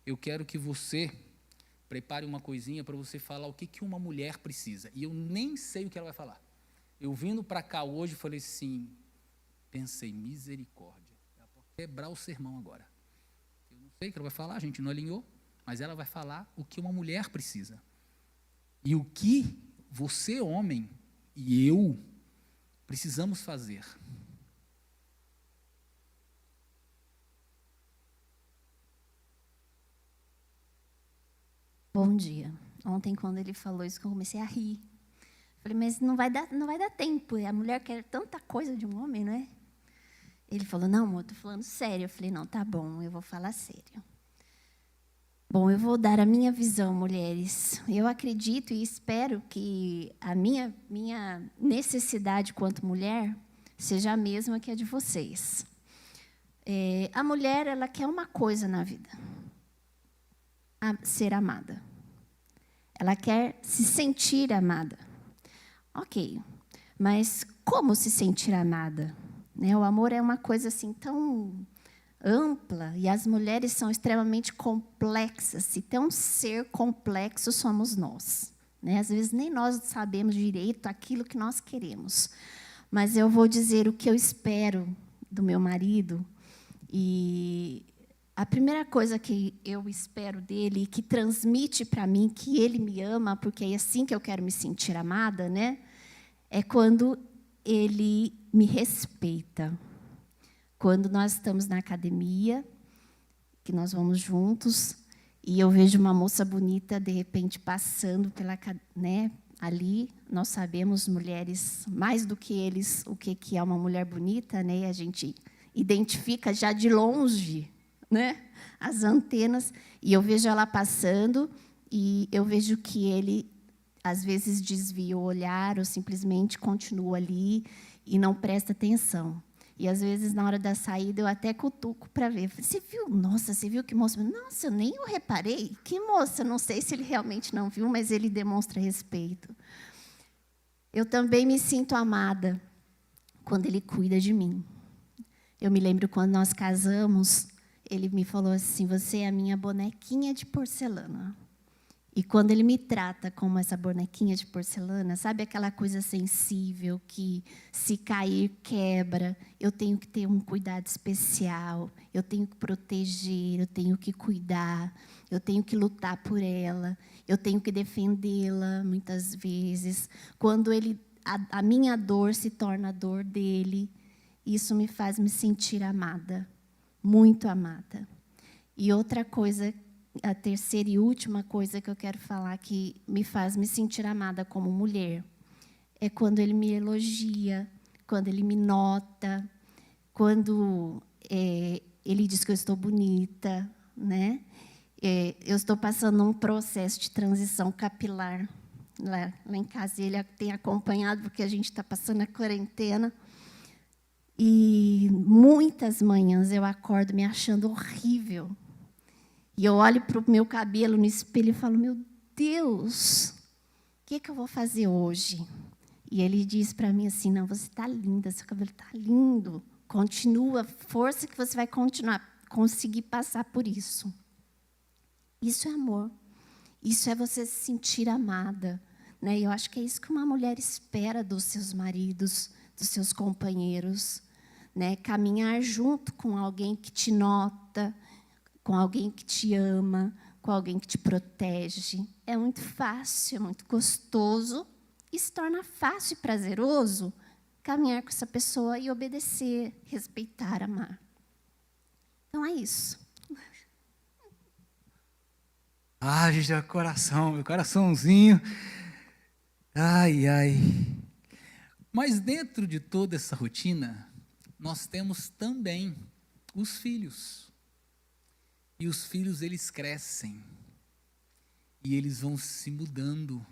eu quero que você prepare uma coisinha para você falar o que uma mulher precisa. E eu nem sei o que ela vai falar. Eu vindo para cá hoje, falei assim, pensei, misericórdia, ela pode quebrar o sermão agora. Eu não sei o que ela vai falar, a gente não alinhou, mas ela vai falar o que uma mulher precisa. E o que você, homem, e eu precisamos fazer. Bom dia. Ontem, quando ele falou isso, eu comecei a rir. Falei, mas não vai dar tempo. A mulher quer tanta coisa de um homem, não é? Ele falou, não, amor, estou falando sério. Eu falei, não, tá bom, eu vou falar sério. Bom, eu vou dar a minha visão, mulheres. Eu acredito e espero que a minha necessidade quanto mulher seja a mesma que a de vocês. A mulher, ela quer uma coisa na vida. Ser amada. Ela quer se sentir amada. Ok, mas como se sentir amada? Né? O amor é uma coisa assim tão ampla e as mulheres são extremamente complexas. E tão ser complexo somos nós. Né? Às vezes nem nós sabemos direito aquilo que nós queremos. Mas eu vou dizer o que eu espero do meu marido. E a primeira coisa que eu espero dele, que transmite para mim que ele me ama, porque é assim que eu quero me sentir amada, né? É quando ele me respeita. Quando nós estamos na academia que nós vamos juntos, e eu vejo uma moça bonita, de repente, passando pela, né, ali. Nós sabemos, mulheres, mais do que eles, o que é uma mulher bonita, né? E a gente identifica já de longe, né, as antenas, e eu vejo ela passando, e eu vejo que ele, às vezes, desvia o olhar, ou simplesmente continua ali, e não presta atenção. E, às vezes, na hora da saída, eu até cutuco para ver. Você viu? Nossa, você viu que moça? Nossa, eu nem o reparei. Que moça? Não sei se ele realmente não viu, mas ele demonstra respeito. Eu também me sinto amada quando ele cuida de mim. Eu me lembro quando nós casamos, ele me falou assim, você é a minha bonequinha de porcelana. E quando ele me trata como essa bonequinha de porcelana, sabe aquela coisa sensível que, se cair, quebra, eu tenho que ter um cuidado especial, eu tenho que proteger, eu tenho que cuidar, eu tenho que lutar por ela, eu tenho que defendê-la, muitas vezes. Quando a minha dor se torna a dor dele, isso me faz me sentir amada, muito amada. E outra coisa, a terceira e última coisa que eu quero falar que me faz me sentir amada como mulher é quando ele me elogia, quando ele me nota, quando ele diz que eu estou bonita, né? Eu estou passando um processo de transição capilar lá em casa. Ele tem acompanhado, porque a gente está passando a quarentena. E muitas manhãs eu acordo me achando horrível. E eu olho para o meu cabelo no espelho e falo, meu Deus, o que eu vou fazer hoje? E ele diz para mim assim, não, você está linda, seu cabelo está lindo. Continua, força que você vai conseguir passar por isso. Isso é amor. Isso é você se sentir amada. Né? E eu acho que é isso que uma mulher espera dos seus maridos, dos seus companheiros. Né? Caminhar junto com alguém que te nota, com alguém que te ama, com alguém que te protege. É muito fácil, é muito gostoso, e se torna fácil e prazeroso caminhar com essa pessoa e obedecer, respeitar, amar. Então, é isso. Ah, gente, meu coraçãozinho. Ai, ai. Mas dentro de toda essa rotina, nós temos também os filhos. E os filhos, eles crescem. E eles vão se mudando,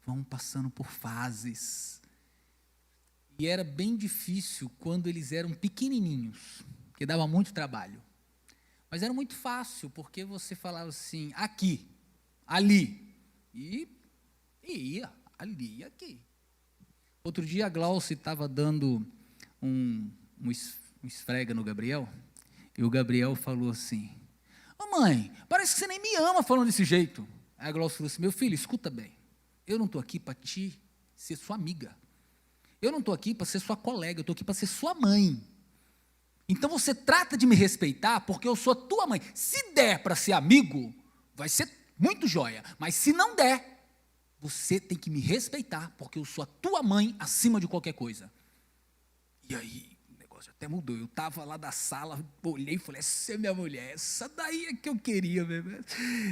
vão passando por fases. E era bem difícil quando eles eram pequenininhos, porque dava muito trabalho. Mas era muito fácil, porque você falava assim, aqui, ali, e ia, ali e aqui. Outro dia a Glauce estava dando um esfrega no Gabriel, e o Gabriel falou assim, mãe, parece que você nem me ama falando desse jeito. Aí a Glaucia falou assim, meu filho, escuta bem, eu não estou aqui para ser sua amiga, eu não estou aqui para ser sua colega, eu estou aqui para ser sua mãe. Então você trata de me respeitar porque eu sou tua mãe. Se der para ser amigo, vai ser muito joia, mas se não der, você tem que me respeitar porque eu sou a tua mãe acima de qualquer coisa. E aí, até mudou, eu estava lá da sala, olhei e falei, essa é minha mulher, essa daí é que eu queria mesmo.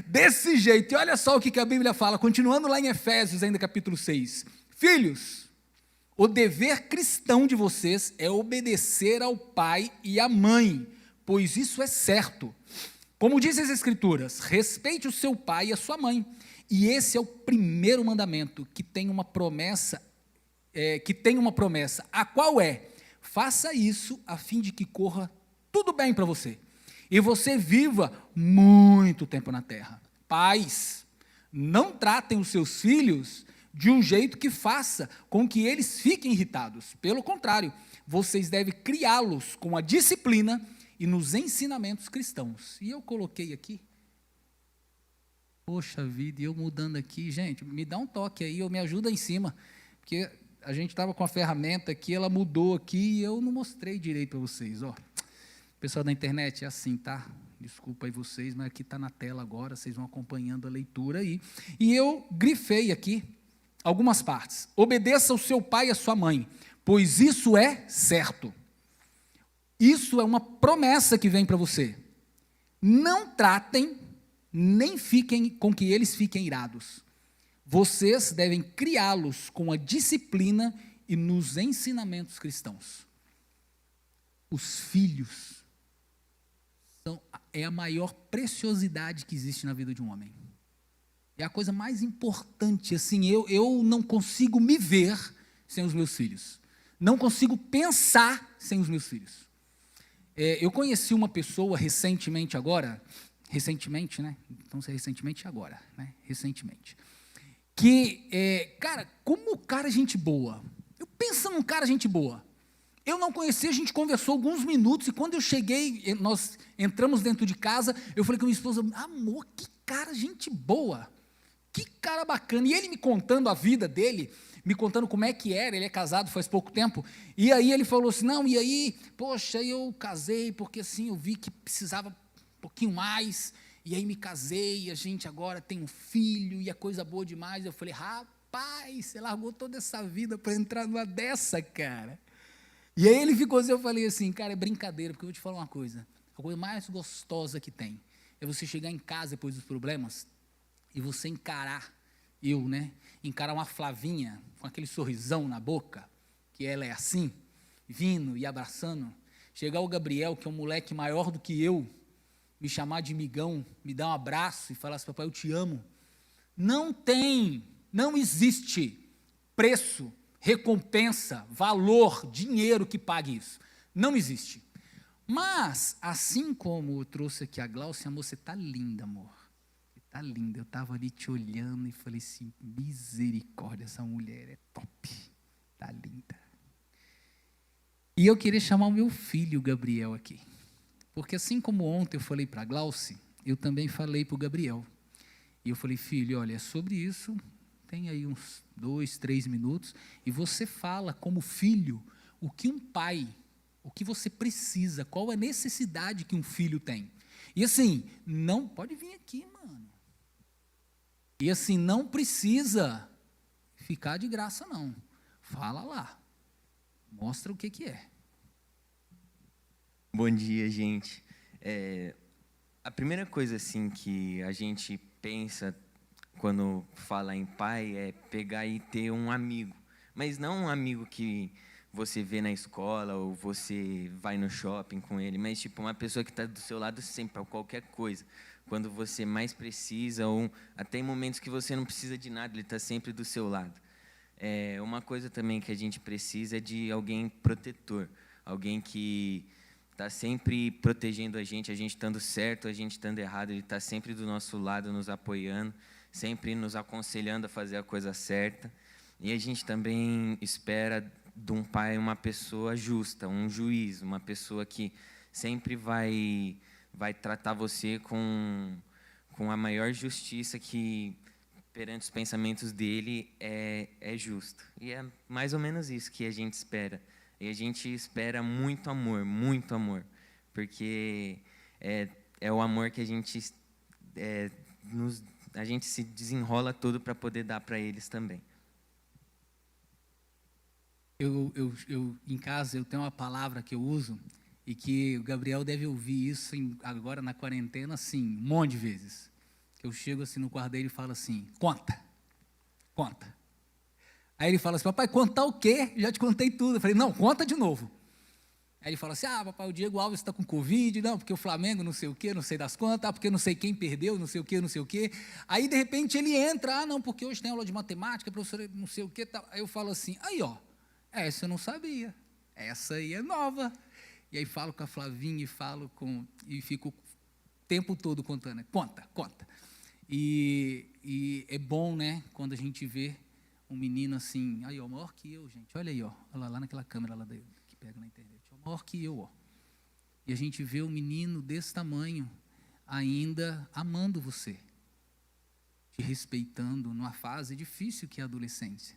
Desse jeito, e olha só o que a Bíblia fala, continuando lá em Efésios, ainda capítulo 6. Filhos, o dever cristão de vocês é obedecer ao pai e à mãe, pois isso é certo. Como diz as Escrituras, respeite o seu pai e a sua mãe. E esse é o primeiro mandamento, que tem uma promessa, a qual é, faça isso a fim de que corra tudo bem para você. E você viva muito tempo na terra. Pais, não tratem os seus filhos de um jeito que faça com que eles fiquem irritados. Pelo contrário, vocês devem criá-los com a disciplina e nos ensinamentos cristãos. E eu coloquei aqui, poxa vida, e eu mudando aqui, gente, me dá um toque aí, me ajuda em cima, porque a gente estava com a ferramenta aqui, ela mudou aqui e eu não mostrei direito para vocês. Ó. Pessoal da internet, é assim, tá? Desculpa aí vocês, mas aqui está na tela agora, vocês vão acompanhando a leitura aí. E eu grifei aqui algumas partes. Obedeça ao seu pai e à sua mãe, pois isso é certo. Isso é uma promessa que vem para você. Não tratem, nem fiquem com que eles fiquem irados. Vocês devem criá-los com a disciplina e nos ensinamentos cristãos. Os filhos é a maior preciosidade que existe na vida de um homem. É a coisa mais importante. Assim, eu não consigo me ver sem os meus filhos. Não consigo pensar sem os meus filhos. Eu conheci uma pessoa recentemente, né? Então, se é recentemente, agora, né? Recentemente. Que, cara, como o cara é gente boa. Eu penso num cara gente boa. Eu não conhecia, a gente conversou alguns minutos, e quando eu cheguei, nós entramos dentro de casa, eu falei com a minha esposa, amor, que cara gente boa. Que cara bacana. E ele me contando a vida dele, me contando como é que era, ele é casado faz pouco tempo, e aí ele falou assim, não, e aí, poxa, eu casei, porque assim, eu vi que precisava um pouquinho mais, e aí me casei, e a gente agora tem um filho, e é coisa boa demais. Eu falei, rapaz, você largou toda essa vida para entrar numa dessa, cara. E aí ele ficou assim, eu falei assim, cara, é brincadeira, porque eu vou te falar uma coisa, a coisa mais gostosa que tem, é você chegar em casa depois dos problemas, e você encarar uma Flavinha com aquele sorrisão na boca, que ela é assim, vindo e abraçando, chegar o Gabriel, que é um moleque maior do que eu, me chamar de migão, me dar um abraço e falar assim, papai, eu te amo. Não existe preço, recompensa, valor, dinheiro que pague isso. Não existe. Mas, assim como eu trouxe aqui a Glaucia, amor, você está linda, amor. Tá linda, eu estava ali te olhando e falei assim, misericórdia, essa mulher é top, tá linda. E eu queria chamar o meu filho, Gabriel, aqui, porque assim como ontem eu falei para a Glaucia, eu também falei para o Gabriel, e eu falei, filho, olha, é sobre isso, tem aí uns 2, 3 minutos, e você fala como filho, o que um pai, o que você precisa, qual é a necessidade que um filho tem. E assim, não pode vir aqui, mano. E assim, não precisa ficar de graça, não. Fala lá. Mostra o que é. Bom dia, gente. A primeira coisa assim que a gente pensa quando fala em pai é pegar e ter um amigo. Mas não um amigo que você vê na escola ou você vai no shopping com ele, mas tipo uma pessoa que está do seu lado sempre, para qualquer coisa. Quando você mais precisa, ou até em momentos que você não precisa de nada, ele está sempre do seu lado. Uma coisa também que a gente precisa é de alguém protetor, alguém que está sempre protegendo a gente estando certo, a gente estando errado, ele está sempre do nosso lado, nos apoiando, sempre nos aconselhando a fazer a coisa certa. E a gente também espera de um pai uma pessoa justa, um juiz, uma pessoa que sempre vai tratar você com a maior justiça, que perante os pensamentos dele é justo. E é mais ou menos isso que a gente espera. E a gente espera muito amor, porque é o amor que a gente se desenrola todo para poder dar para eles também. Eu em casa, eu tenho uma palavra que eu uso, e que o Gabriel deve ouvir isso agora na quarentena, assim, um monte de vezes. Eu chego assim no quarto dele e falo assim, conta. Aí ele fala assim, papai, contar o quê? Já te contei tudo. Eu falei, não, conta de novo. Aí ele fala assim, papai, o Diego Alves está com Covid, não, porque o Flamengo não sei o quê, não sei das quantas, porque não sei quem perdeu, não sei o quê. Aí, de repente, ele entra, não, porque hoje tem aula de matemática, professor não sei o quê. Tá. Aí eu falo assim, essa eu não sabia, essa aí é nova. E aí falo com a Flavinha e fico o tempo todo contando. Conta. E é bom, né, quando a gente vê um menino assim, aí, maior que eu, gente. Olha aí, olha lá naquela câmera lá que pega na internet. Maior que eu, E a gente vê um menino desse tamanho ainda amando você, te respeitando numa fase difícil que é a adolescência.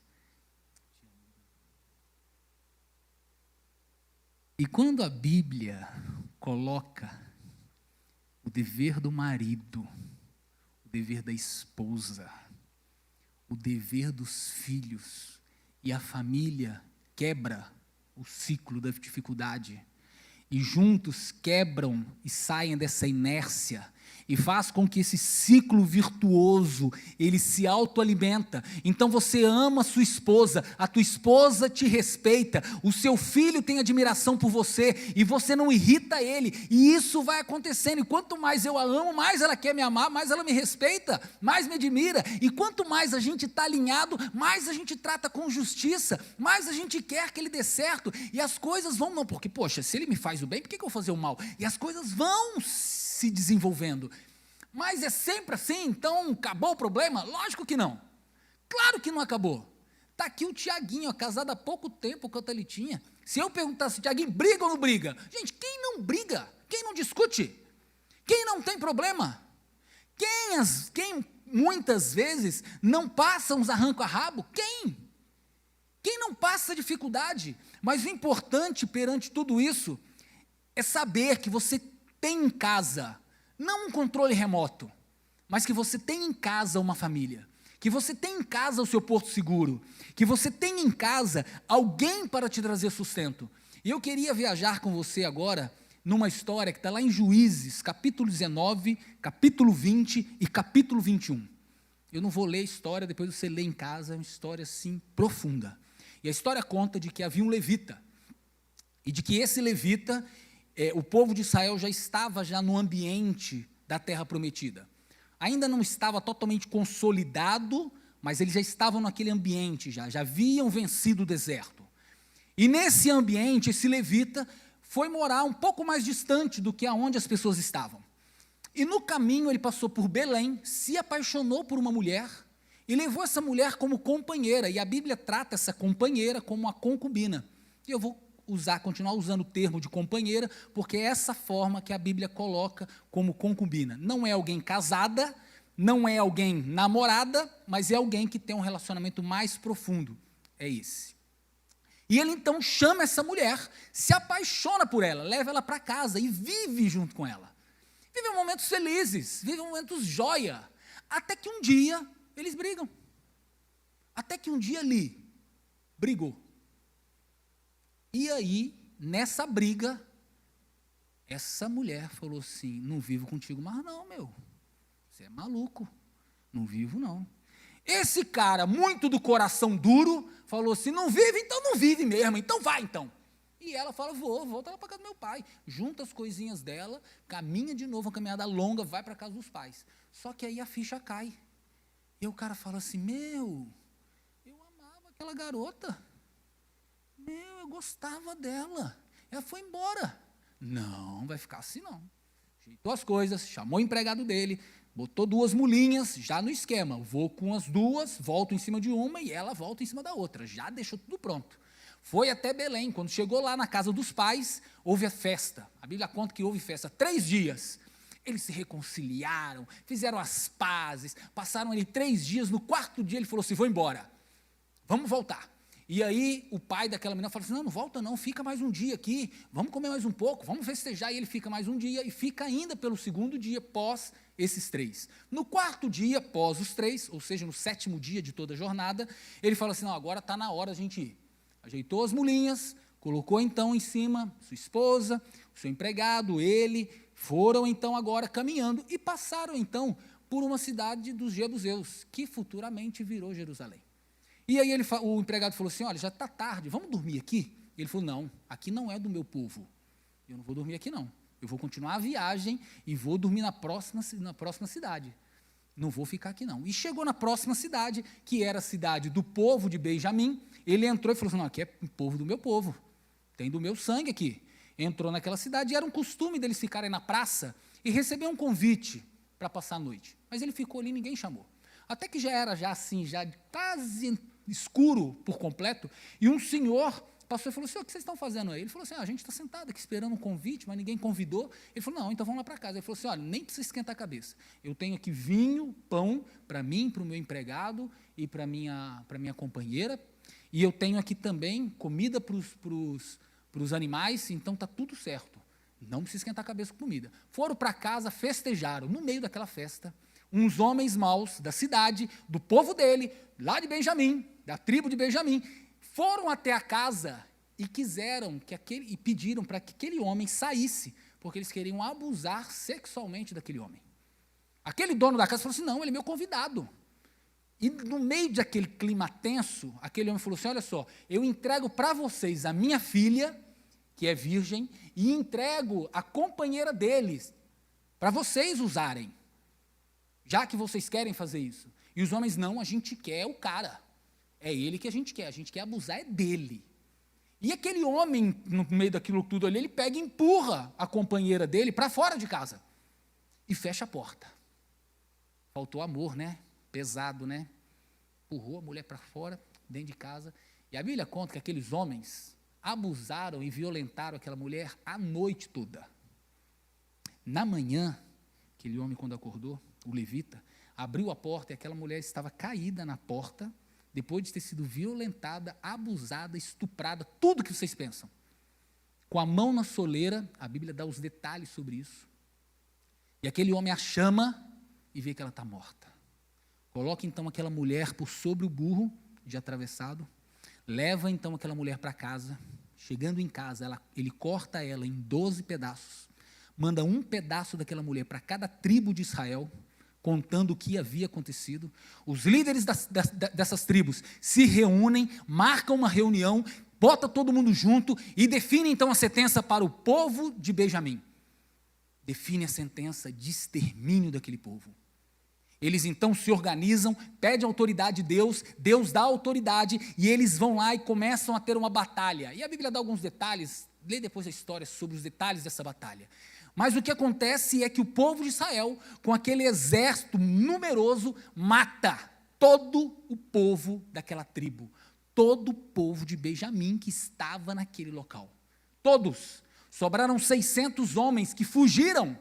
E quando a Bíblia coloca o dever do marido, o dever da esposa, o dever dos filhos, e a família quebra o ciclo da dificuldade, e juntos quebram e saem dessa inércia e faz com que esse ciclo virtuoso, ele se autoalimenta. Então você ama a sua esposa, a tua esposa te respeita, o seu filho tem admiração por você, e você não irrita ele, e isso vai acontecendo, e quanto mais eu a amo, mais ela quer me amar, mais ela me respeita, mais me admira, e quanto mais a gente está alinhado, mais a gente trata com justiça, mais a gente quer que ele dê certo, e as coisas vão, não, porque, poxa, se ele me faz o bem, por que eu vou fazer o mal? E as coisas vão se desenvolvendo. Mas é sempre assim, então acabou o problema? Lógico que não. Claro que não acabou. Está aqui o Tiaguinho, casado há pouco tempo com a Thalitinha. Se eu perguntasse, Tiaguinho, briga ou não briga? Gente, quem não briga? Quem não discute? Quem não tem problema? Quem muitas vezes não passa uns arranco-a-rabo? Quem? Quem não passa dificuldade? Mas o importante perante tudo isso é saber que você tem em casa, não um controle remoto, mas que você tem em casa uma família, que você tem em casa o seu porto seguro, que você tem em casa alguém para te trazer sustento. E eu queria viajar com você agora numa história que está lá em Juízes, capítulo 19, capítulo 20 e capítulo 21. Eu não vou ler a história, depois você lê em casa, é uma história assim profunda. E a história conta de que havia um levita, e de que esse levita, o povo de Israel já estava no ambiente da terra prometida. Ainda não estava totalmente consolidado, mas eles já estavam naquele ambiente, já haviam vencido o deserto. E nesse ambiente, esse levita foi morar um pouco mais distante do que aonde as pessoas estavam. E no caminho ele passou por Belém, se apaixonou por uma mulher e levou essa mulher como companheira. E a Bíblia trata essa companheira como uma concubina. E eu vou continuar usando o termo de companheira, porque é essa forma que a Bíblia coloca como concubina. Não é alguém casada, não é alguém namorada, mas é alguém que tem um relacionamento mais profundo. É esse. E ele então chama essa mulher, se apaixona por ela, leva ela para casa e vive junto com ela. Vive momentos felizes, vive momentos joia, até que um dia eles brigam. Até que um dia ali brigou. E aí, nessa briga, essa mulher falou assim, não vivo contigo mais não, meu. Você é maluco, não vivo não. Esse cara, muito do coração duro, falou assim, não vive, então não vive mesmo, então vai então. E ela fala, volta lá para casa do meu pai. Junta as coisinhas dela, caminha de novo, uma caminhada longa, vai para casa dos pais. Só que aí a ficha cai. E o cara fala assim, eu amava aquela garota. Eu gostava dela. Ela foi embora. Não, vai ficar assim não. Ajeitou as coisas, chamou o empregado dele, botou 2 mulinhas, já no esquema. Vou com as 2, volto em cima de uma e ela volta em cima da outra. Já deixou tudo pronto. Foi até Belém. Quando chegou lá na casa dos pais, houve a festa. A Bíblia conta que houve festa 3 dias. Eles se reconciliaram, fizeram as pazes, passaram ali 3 dias. No 4º dia ele falou assim, vou embora. Vamos voltar. E aí o pai daquela menina falou assim, não volta não, fica mais um dia aqui, vamos comer mais um pouco, vamos festejar. E ele fica mais um dia e fica ainda pelo 2º dia pós esses 3. No 4º dia pós os 3, ou seja, no 7º dia de toda a jornada, ele fala assim, não, agora está na hora a gente ir. Ajeitou as mulinhas, colocou então em cima sua esposa, o seu empregado, ele, foram então agora caminhando e passaram então por uma cidade dos jebuseus, que futuramente virou Jerusalém. E aí o empregado falou assim, olha, já está tarde, vamos dormir aqui? Ele falou, não, aqui não é do meu povo, eu não vou dormir aqui não, eu vou continuar a viagem e vou dormir na próxima cidade, não vou ficar aqui não. E chegou na próxima cidade, que era a cidade do povo de Benjamim, ele entrou e falou assim, não, aqui é o povo do meu povo, tem do meu sangue aqui. Entrou naquela cidade e era um costume deles ficarem na praça e receber um convite para passar a noite. Mas ele ficou ali, ninguém chamou. Até que já era assim, já quase escuro por completo, e um senhor passou e falou assim, o que vocês estão fazendo aí? Ele falou assim, a gente está sentado aqui esperando um convite, mas ninguém convidou. Ele falou, não, então vamos lá para casa. Ele falou assim, olha, nem precisa esquentar a cabeça. Eu tenho aqui vinho, pão, para mim, para o meu empregado e para minha companheira, e eu tenho aqui também comida para os animais, então está tudo certo. Não precisa esquentar a cabeça com comida. Foram para casa, festejaram. No meio daquela festa, uns homens maus da cidade, do povo dele, lá de Benjamim, da tribo de Benjamim, foram até a casa e pediram para que aquele homem saísse, porque eles queriam abusar sexualmente daquele homem. Aquele dono da casa falou assim: não, ele é meu convidado. E no meio daquele clima tenso, aquele homem falou assim: olha só, eu entrego para vocês a minha filha, que é virgem, e entrego a companheira deles, para vocês usarem, já que vocês querem fazer isso. E os homens: não, a gente quer o cara, é ele que a gente quer abusar é dele. E aquele homem, no meio daquilo tudo ali, ele pega e empurra a companheira dele para fora de casa e fecha a porta. Faltou amor, né? Pesado, né? Empurrou a mulher para fora, dentro de casa. E a Bíblia conta que aqueles homens abusaram e violentaram aquela mulher a noite toda. Na manhã, aquele homem, quando acordou, o levita, abriu a porta e aquela mulher estava caída na porta, depois de ter sido violentada, abusada, estuprada, tudo que vocês pensam. Com a mão na soleira, a Bíblia dá os detalhes sobre isso. E aquele homem a chama e vê que ela está morta. Coloca então aquela mulher por sobre o burro de atravessado, leva então aquela mulher para casa. Chegando em casa, ele corta ela em 12 pedaços, manda um pedaço daquela mulher para cada tribo de Israel, contando o que havia acontecido. Os líderes dessas tribos se reúnem, marcam uma reunião, bota todo mundo junto e define então a sentença para o povo de Benjamim. Define a sentença de extermínio daquele povo. Eles então se organizam, pedem autoridade de Deus, Deus dá autoridade e eles vão lá e começam a ter uma batalha. E a Bíblia dá alguns detalhes, lê depois a história sobre os detalhes dessa batalha. Mas o que acontece é que o povo de Israel, com aquele exército numeroso, mata todo o povo daquela tribo, todo o povo de Benjamim que estava naquele local. Todos. Sobraram 600 homens que fugiram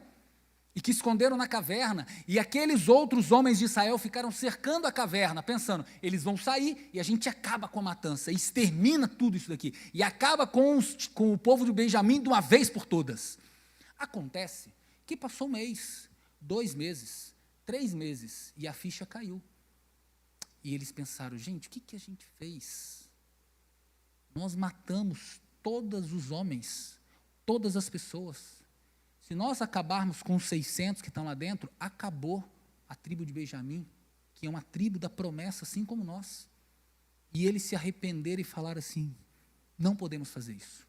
e que esconderam na caverna, e aqueles outros homens de Israel ficaram cercando a caverna, pensando: eles vão sair e a gente acaba com a matança, extermina tudo isso daqui, e acaba com o povo de Benjamim de uma vez por todas. Acontece que passou um mês, 2 meses, 3 meses, e a ficha caiu. E eles pensaram: gente, o que a gente fez? Nós matamos todos os homens, todas as pessoas. Se nós acabarmos com os 600 que estão lá dentro, acabou a tribo de Benjamim, que é uma tribo da promessa, assim como nós. E eles se arrependeram e falaram assim: não podemos fazer isso.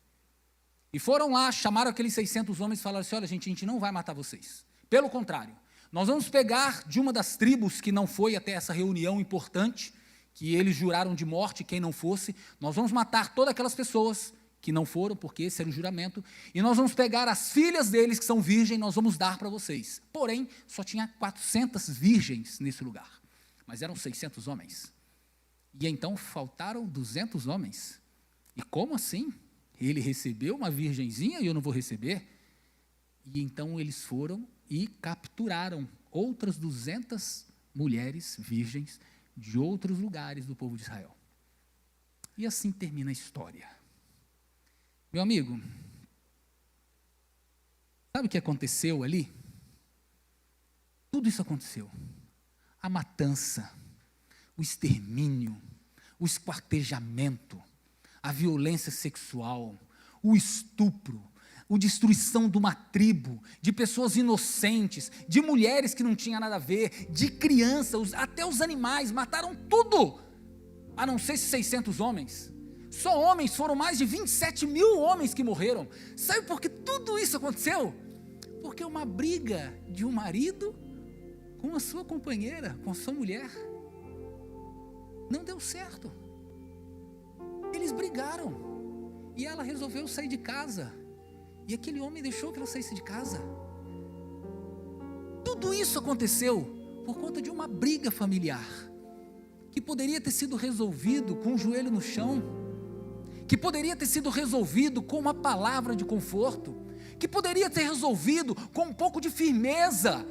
E foram lá, chamaram aqueles 600 homens e falaram assim: olha, gente, a gente não vai matar vocês. Pelo contrário, nós vamos pegar de uma das tribos que não foi até essa reunião importante, que eles juraram de morte quem não fosse, nós vamos matar todas aquelas pessoas que não foram, porque esse era o juramento, e nós vamos pegar as filhas deles, que são virgens, nós vamos dar para vocês. Porém, só tinha 400 virgens nesse lugar, mas eram 600 homens. E então faltaram 200 homens. E como assim? Ele recebeu uma virgenzinha e eu não vou receber? E então eles foram e capturaram outras 200 mulheres virgens de outros lugares do povo de Israel. E assim termina a história. Meu amigo, sabe o que aconteceu ali? Tudo isso aconteceu. A matança, o extermínio, o esquartejamento, a violência sexual, o estupro, a destruição de uma tribo, de pessoas inocentes, de mulheres que não tinham nada a ver, de crianças, até os animais, mataram tudo, a não ser esses 600 homens. Só homens, foram mais de 27 mil homens que morreram. Sabe por que tudo isso aconteceu? Porque uma briga de um marido com a sua companheira, com a sua mulher, não deu certo. Eles brigaram e ela resolveu sair de casa, e aquele homem deixou que ela saísse de casa. Tudo isso aconteceu por conta de uma briga familiar, que poderia ter sido resolvido com o joelho no chão, que poderia ter sido resolvido com uma palavra de conforto, que poderia ter resolvido com um pouco de firmeza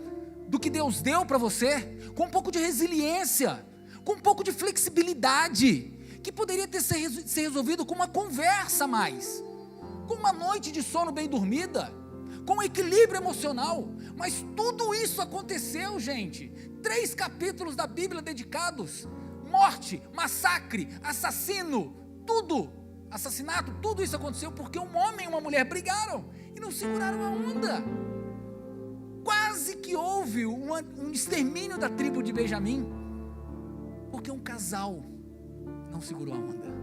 do que Deus deu para você, com um pouco de resiliência, com um pouco de flexibilidade, que poderia ter ser resolvido com uma conversa a mais, com uma noite de sono bem dormida, com equilíbrio emocional. Mas tudo isso aconteceu, gente. 3 capítulos da Bíblia dedicados: morte, massacre, assassino, tudo assassinato, tudo isso aconteceu porque um homem e uma mulher brigaram e não seguraram a onda. Quase que houve um extermínio da tribo de Benjamim, porque um casal não segurou a onda.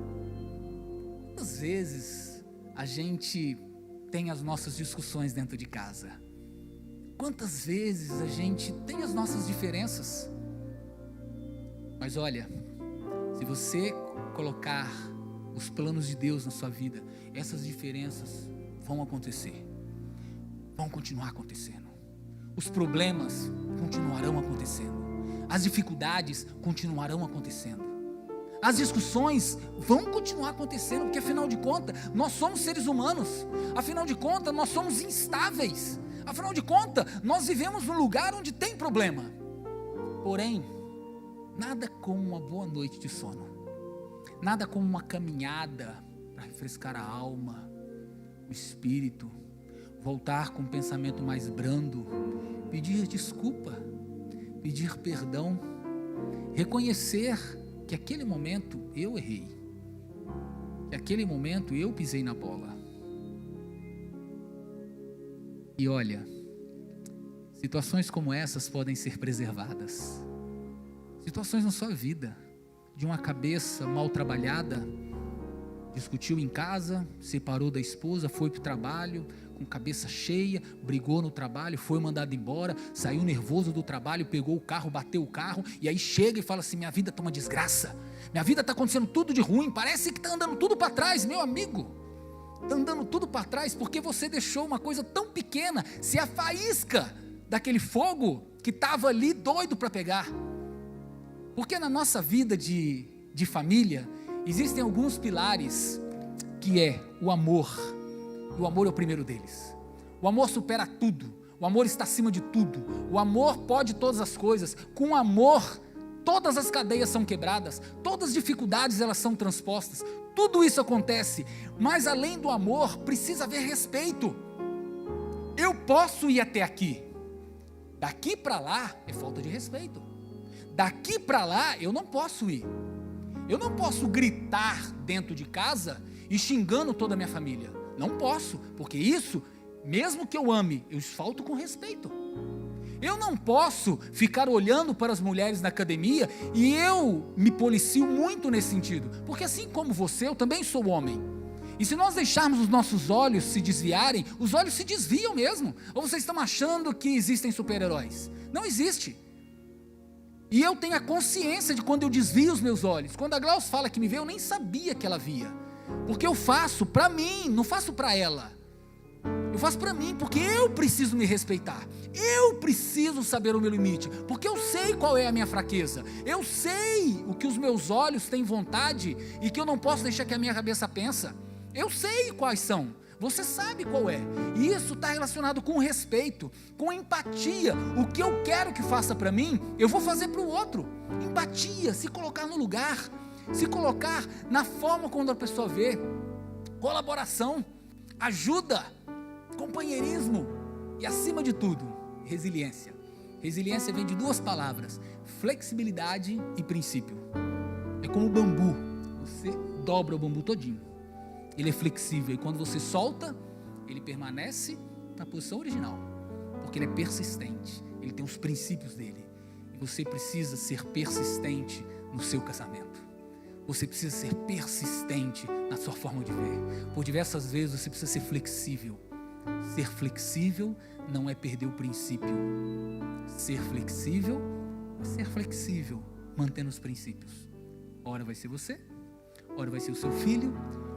Quantas vezes a gente tem as nossas discussões dentro de casa? Quantas vezes a gente tem as nossas diferenças? Mas olha, se você colocar os planos de Deus na sua vida, essas diferenças vão acontecer, vão continuar acontecendo. Os problemas continuarão acontecendo, as dificuldades continuarão acontecendo, as discussões vão continuar acontecendo, porque afinal de contas, nós somos seres humanos, afinal de contas, nós somos instáveis, afinal de contas, nós vivemos num lugar onde tem problema. Porém, nada como uma boa noite de sono, nada como uma caminhada para refrescar a alma, o espírito, voltar com um pensamento mais brando, pedir desculpa, pedir perdão, reconhecer que aquele momento eu errei, que aquele momento eu pisei na bola. E olha, situações como essas podem ser preservadas. Situações na sua vida, de uma cabeça mal trabalhada, discutiu em casa, separou da esposa, foi para o trabalho, com cabeça cheia, brigou no trabalho, foi mandado embora, saiu nervoso do trabalho, pegou o carro, bateu o carro, e aí chega e fala assim: minha vida está uma desgraça, minha vida está acontecendo tudo de ruim, parece que está andando tudo para trás. Meu amigo, está andando tudo para trás porque você deixou uma coisa tão pequena ser a faísca daquele fogo que estava ali doido para pegar. Porque na nossa vida de família, existem alguns pilares, que é o amor. E o amor é o primeiro deles. O amor supera tudo. O amor está acima de tudo. O amor pode todas as coisas. Com amor, todas as cadeias são quebradas. Todas as dificuldades elas são transpostas. Tudo isso acontece. Mas além do amor, precisa haver respeito. Eu posso ir até aqui. Daqui para lá é falta de respeito. Daqui para lá eu não posso ir. Eu não posso gritar dentro de casa e xingando toda a minha família. Não posso, porque isso, mesmo que eu ame, eu falto com respeito. Eu não posso ficar olhando para as mulheres na academia, e eu me policio muito nesse sentido, porque assim como você, eu também sou homem. E se nós deixarmos os nossos olhos se desviarem, os olhos se desviam mesmo. Ou vocês estão achando que existem super-heróis? Não existe. E eu tenho a consciência de quando eu desvio os meus olhos. Quando a Glaucia fala que me vê, eu nem sabia que ela via. Porque eu faço para mim, não faço para ela. Eu faço para mim, porque eu preciso me respeitar. Eu preciso saber o meu limite, porque eu sei qual é a minha fraqueza. Eu sei o que os meus olhos têm vontade e que eu não posso deixar que a minha cabeça pensa. Eu sei quais são. Você sabe qual é. E isso está relacionado com respeito, com empatia. O que eu quero que faça para mim, eu vou fazer para o outro. Empatia, se colocar no lugar, se colocar na forma como a pessoa vê. Colaboração, ajuda, companheirismo e, acima de tudo, resiliência. Resiliência vem de duas palavras: flexibilidade e princípio. É como o bambu. Você dobra o bambu todinho. Ele é flexível, e quando você solta, ele permanece na posição original, porque ele é persistente, ele tem os princípios dele. E você precisa ser persistente no seu casamento. Você precisa ser persistente na sua forma de ver. Por diversas vezes você precisa ser flexível. Ser flexível não é perder o princípio. Ser flexível é ser flexível, mantendo os princípios. Ora vai ser você, ora vai ser o seu filho,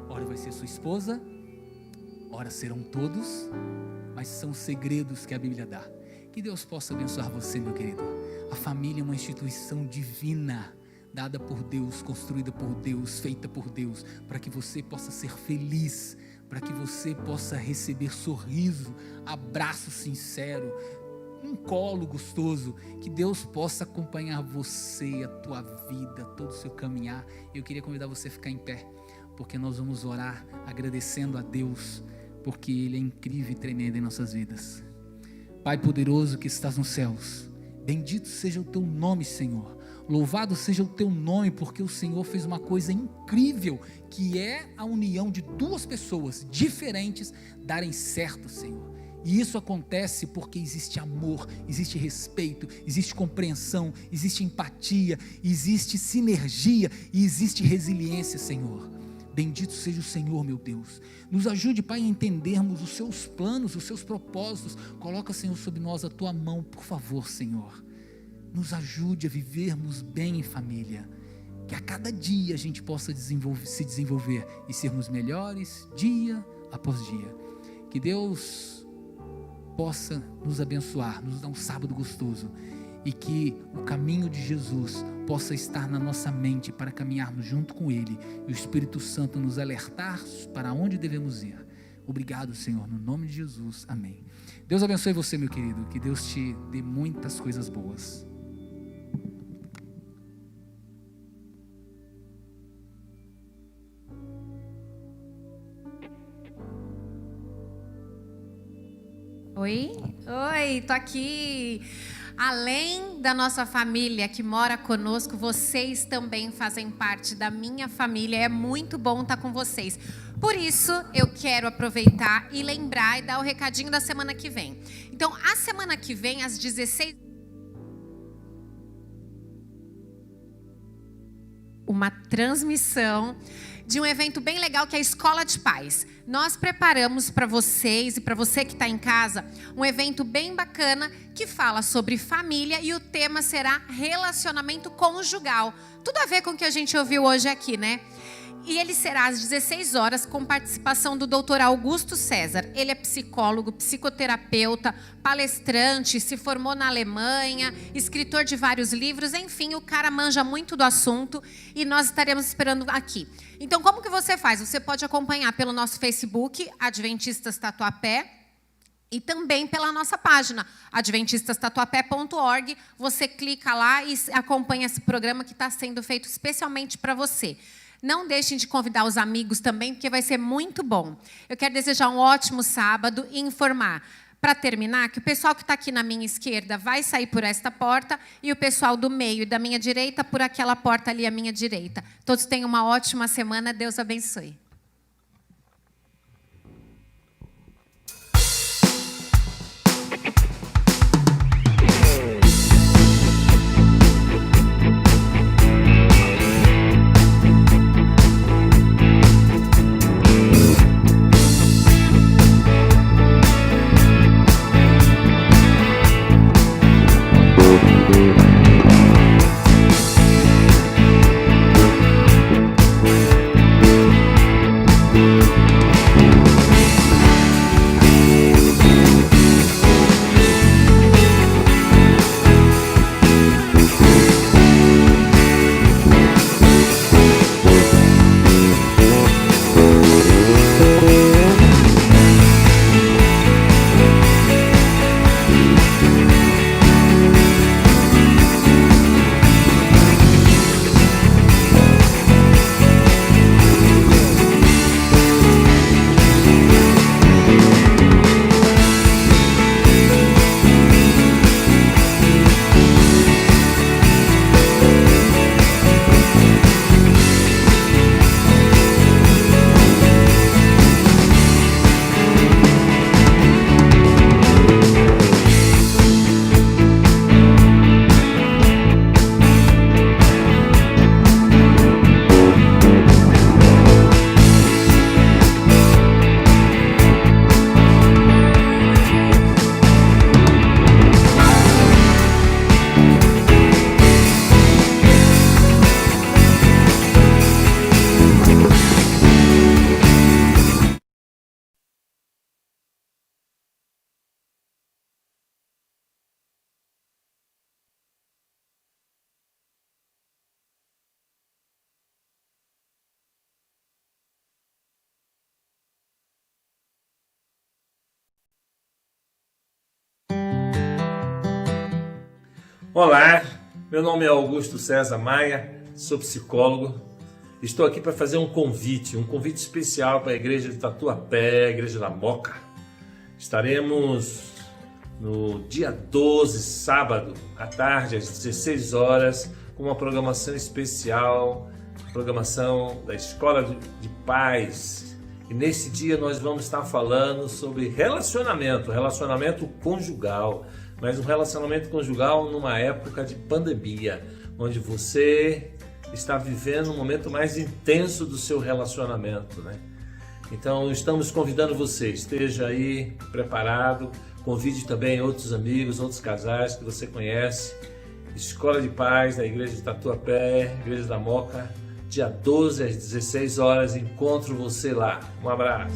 ora vai ser sua esposa, ora serão todos, mas são segredos que a Bíblia dá. Que Deus possa abençoar você, meu querido. A família é uma instituição divina, dada por Deus, construída por Deus, feita por Deus, para que você possa ser feliz, para que você possa receber sorriso, abraço sincero, um colo gostoso. Que Deus possa acompanhar você, a tua vida, todo o seu caminhar. Eu queria convidar você a ficar em pé, porque nós vamos orar agradecendo a Deus, porque Ele é incrível e tremendo em nossas vidas. Pai poderoso que estás nos céus, bendito seja o teu nome, Senhor. Louvado seja o teu nome, porque o Senhor fez uma coisa incrível, que é a união de duas pessoas diferentes darem certo, Senhor. E isso acontece porque existe amor, existe respeito, existe compreensão, existe empatia, existe sinergia e existe resiliência, Senhor. Bendito seja o Senhor, meu Deus. Nos ajude, Pai, a entendermos os seus planos, os seus propósitos. Coloca, Senhor, sobre nós a tua mão, por favor, Senhor. Nos ajude a vivermos bem em família. Que a cada dia a gente possa se desenvolver e sermos melhores dia após dia. Que Deus possa nos abençoar, nos dar um sábado gostoso. E que o caminho de Jesus possa estar na nossa mente para caminharmos junto com Ele. E o Espírito Santo nos alertar para onde devemos ir. Obrigado, Senhor, no nome de Jesus. Amém. Deus abençoe você, meu querido. Que Deus te dê muitas coisas boas. Oi, tô aqui. Além da nossa família que mora conosco, vocês também fazem parte da minha família. É muito bom estar com vocês. Por isso, eu quero aproveitar e lembrar e dar o recadinho da semana que vem. Então, a semana que vem, às 16h, uma transmissão de um evento bem legal que é a Escola de Pais. Nós preparamos para vocês e para você que está em casa um evento bem bacana que fala sobre família e o tema será relacionamento conjugal. Tudo a ver com o que a gente ouviu hoje aqui, né? E ele será às 16 horas com participação do Dr. Augusto César. Ele é psicólogo, psicoterapeuta, palestrante, se formou na Alemanha, escritor de vários livros, enfim, o cara manja muito do assunto e nós estaremos esperando aqui. Então, como que você faz? Você pode acompanhar pelo nosso Facebook, Adventistas Tatuapé, e também pela nossa página, adventistastatuapé.org. Você clica lá e acompanha esse programa que está sendo feito especialmente para você. Não deixem de convidar os amigos também, porque vai ser muito bom. Eu quero desejar um ótimo sábado e informar, para terminar, que o pessoal que está aqui na minha esquerda vai sair por esta porta e o pessoal do meio e da minha direita por aquela porta ali à minha direita. Todos tenham uma ótima semana. Deus abençoe. Olá, meu nome é Augusto César Maia, sou psicólogo. Estou aqui para fazer um convite especial para a igreja de Tatuapé, a igreja da Moca. Estaremos no dia 12, sábado, à tarde, às 16 horas, com uma programação especial, programação da Escola de Paz. E nesse dia nós vamos estar falando sobre relacionamento conjugal, mas um relacionamento conjugal numa época de pandemia, onde você está vivendo um momento mais intenso do seu relacionamento, né? Então estamos convidando você, esteja aí preparado, convide também outros amigos, outros casais que você conhece. Escola de Paz da Igreja de Tatuapé, Igreja da Moca, dia 12 às 16 horas, encontro você lá. Um abraço.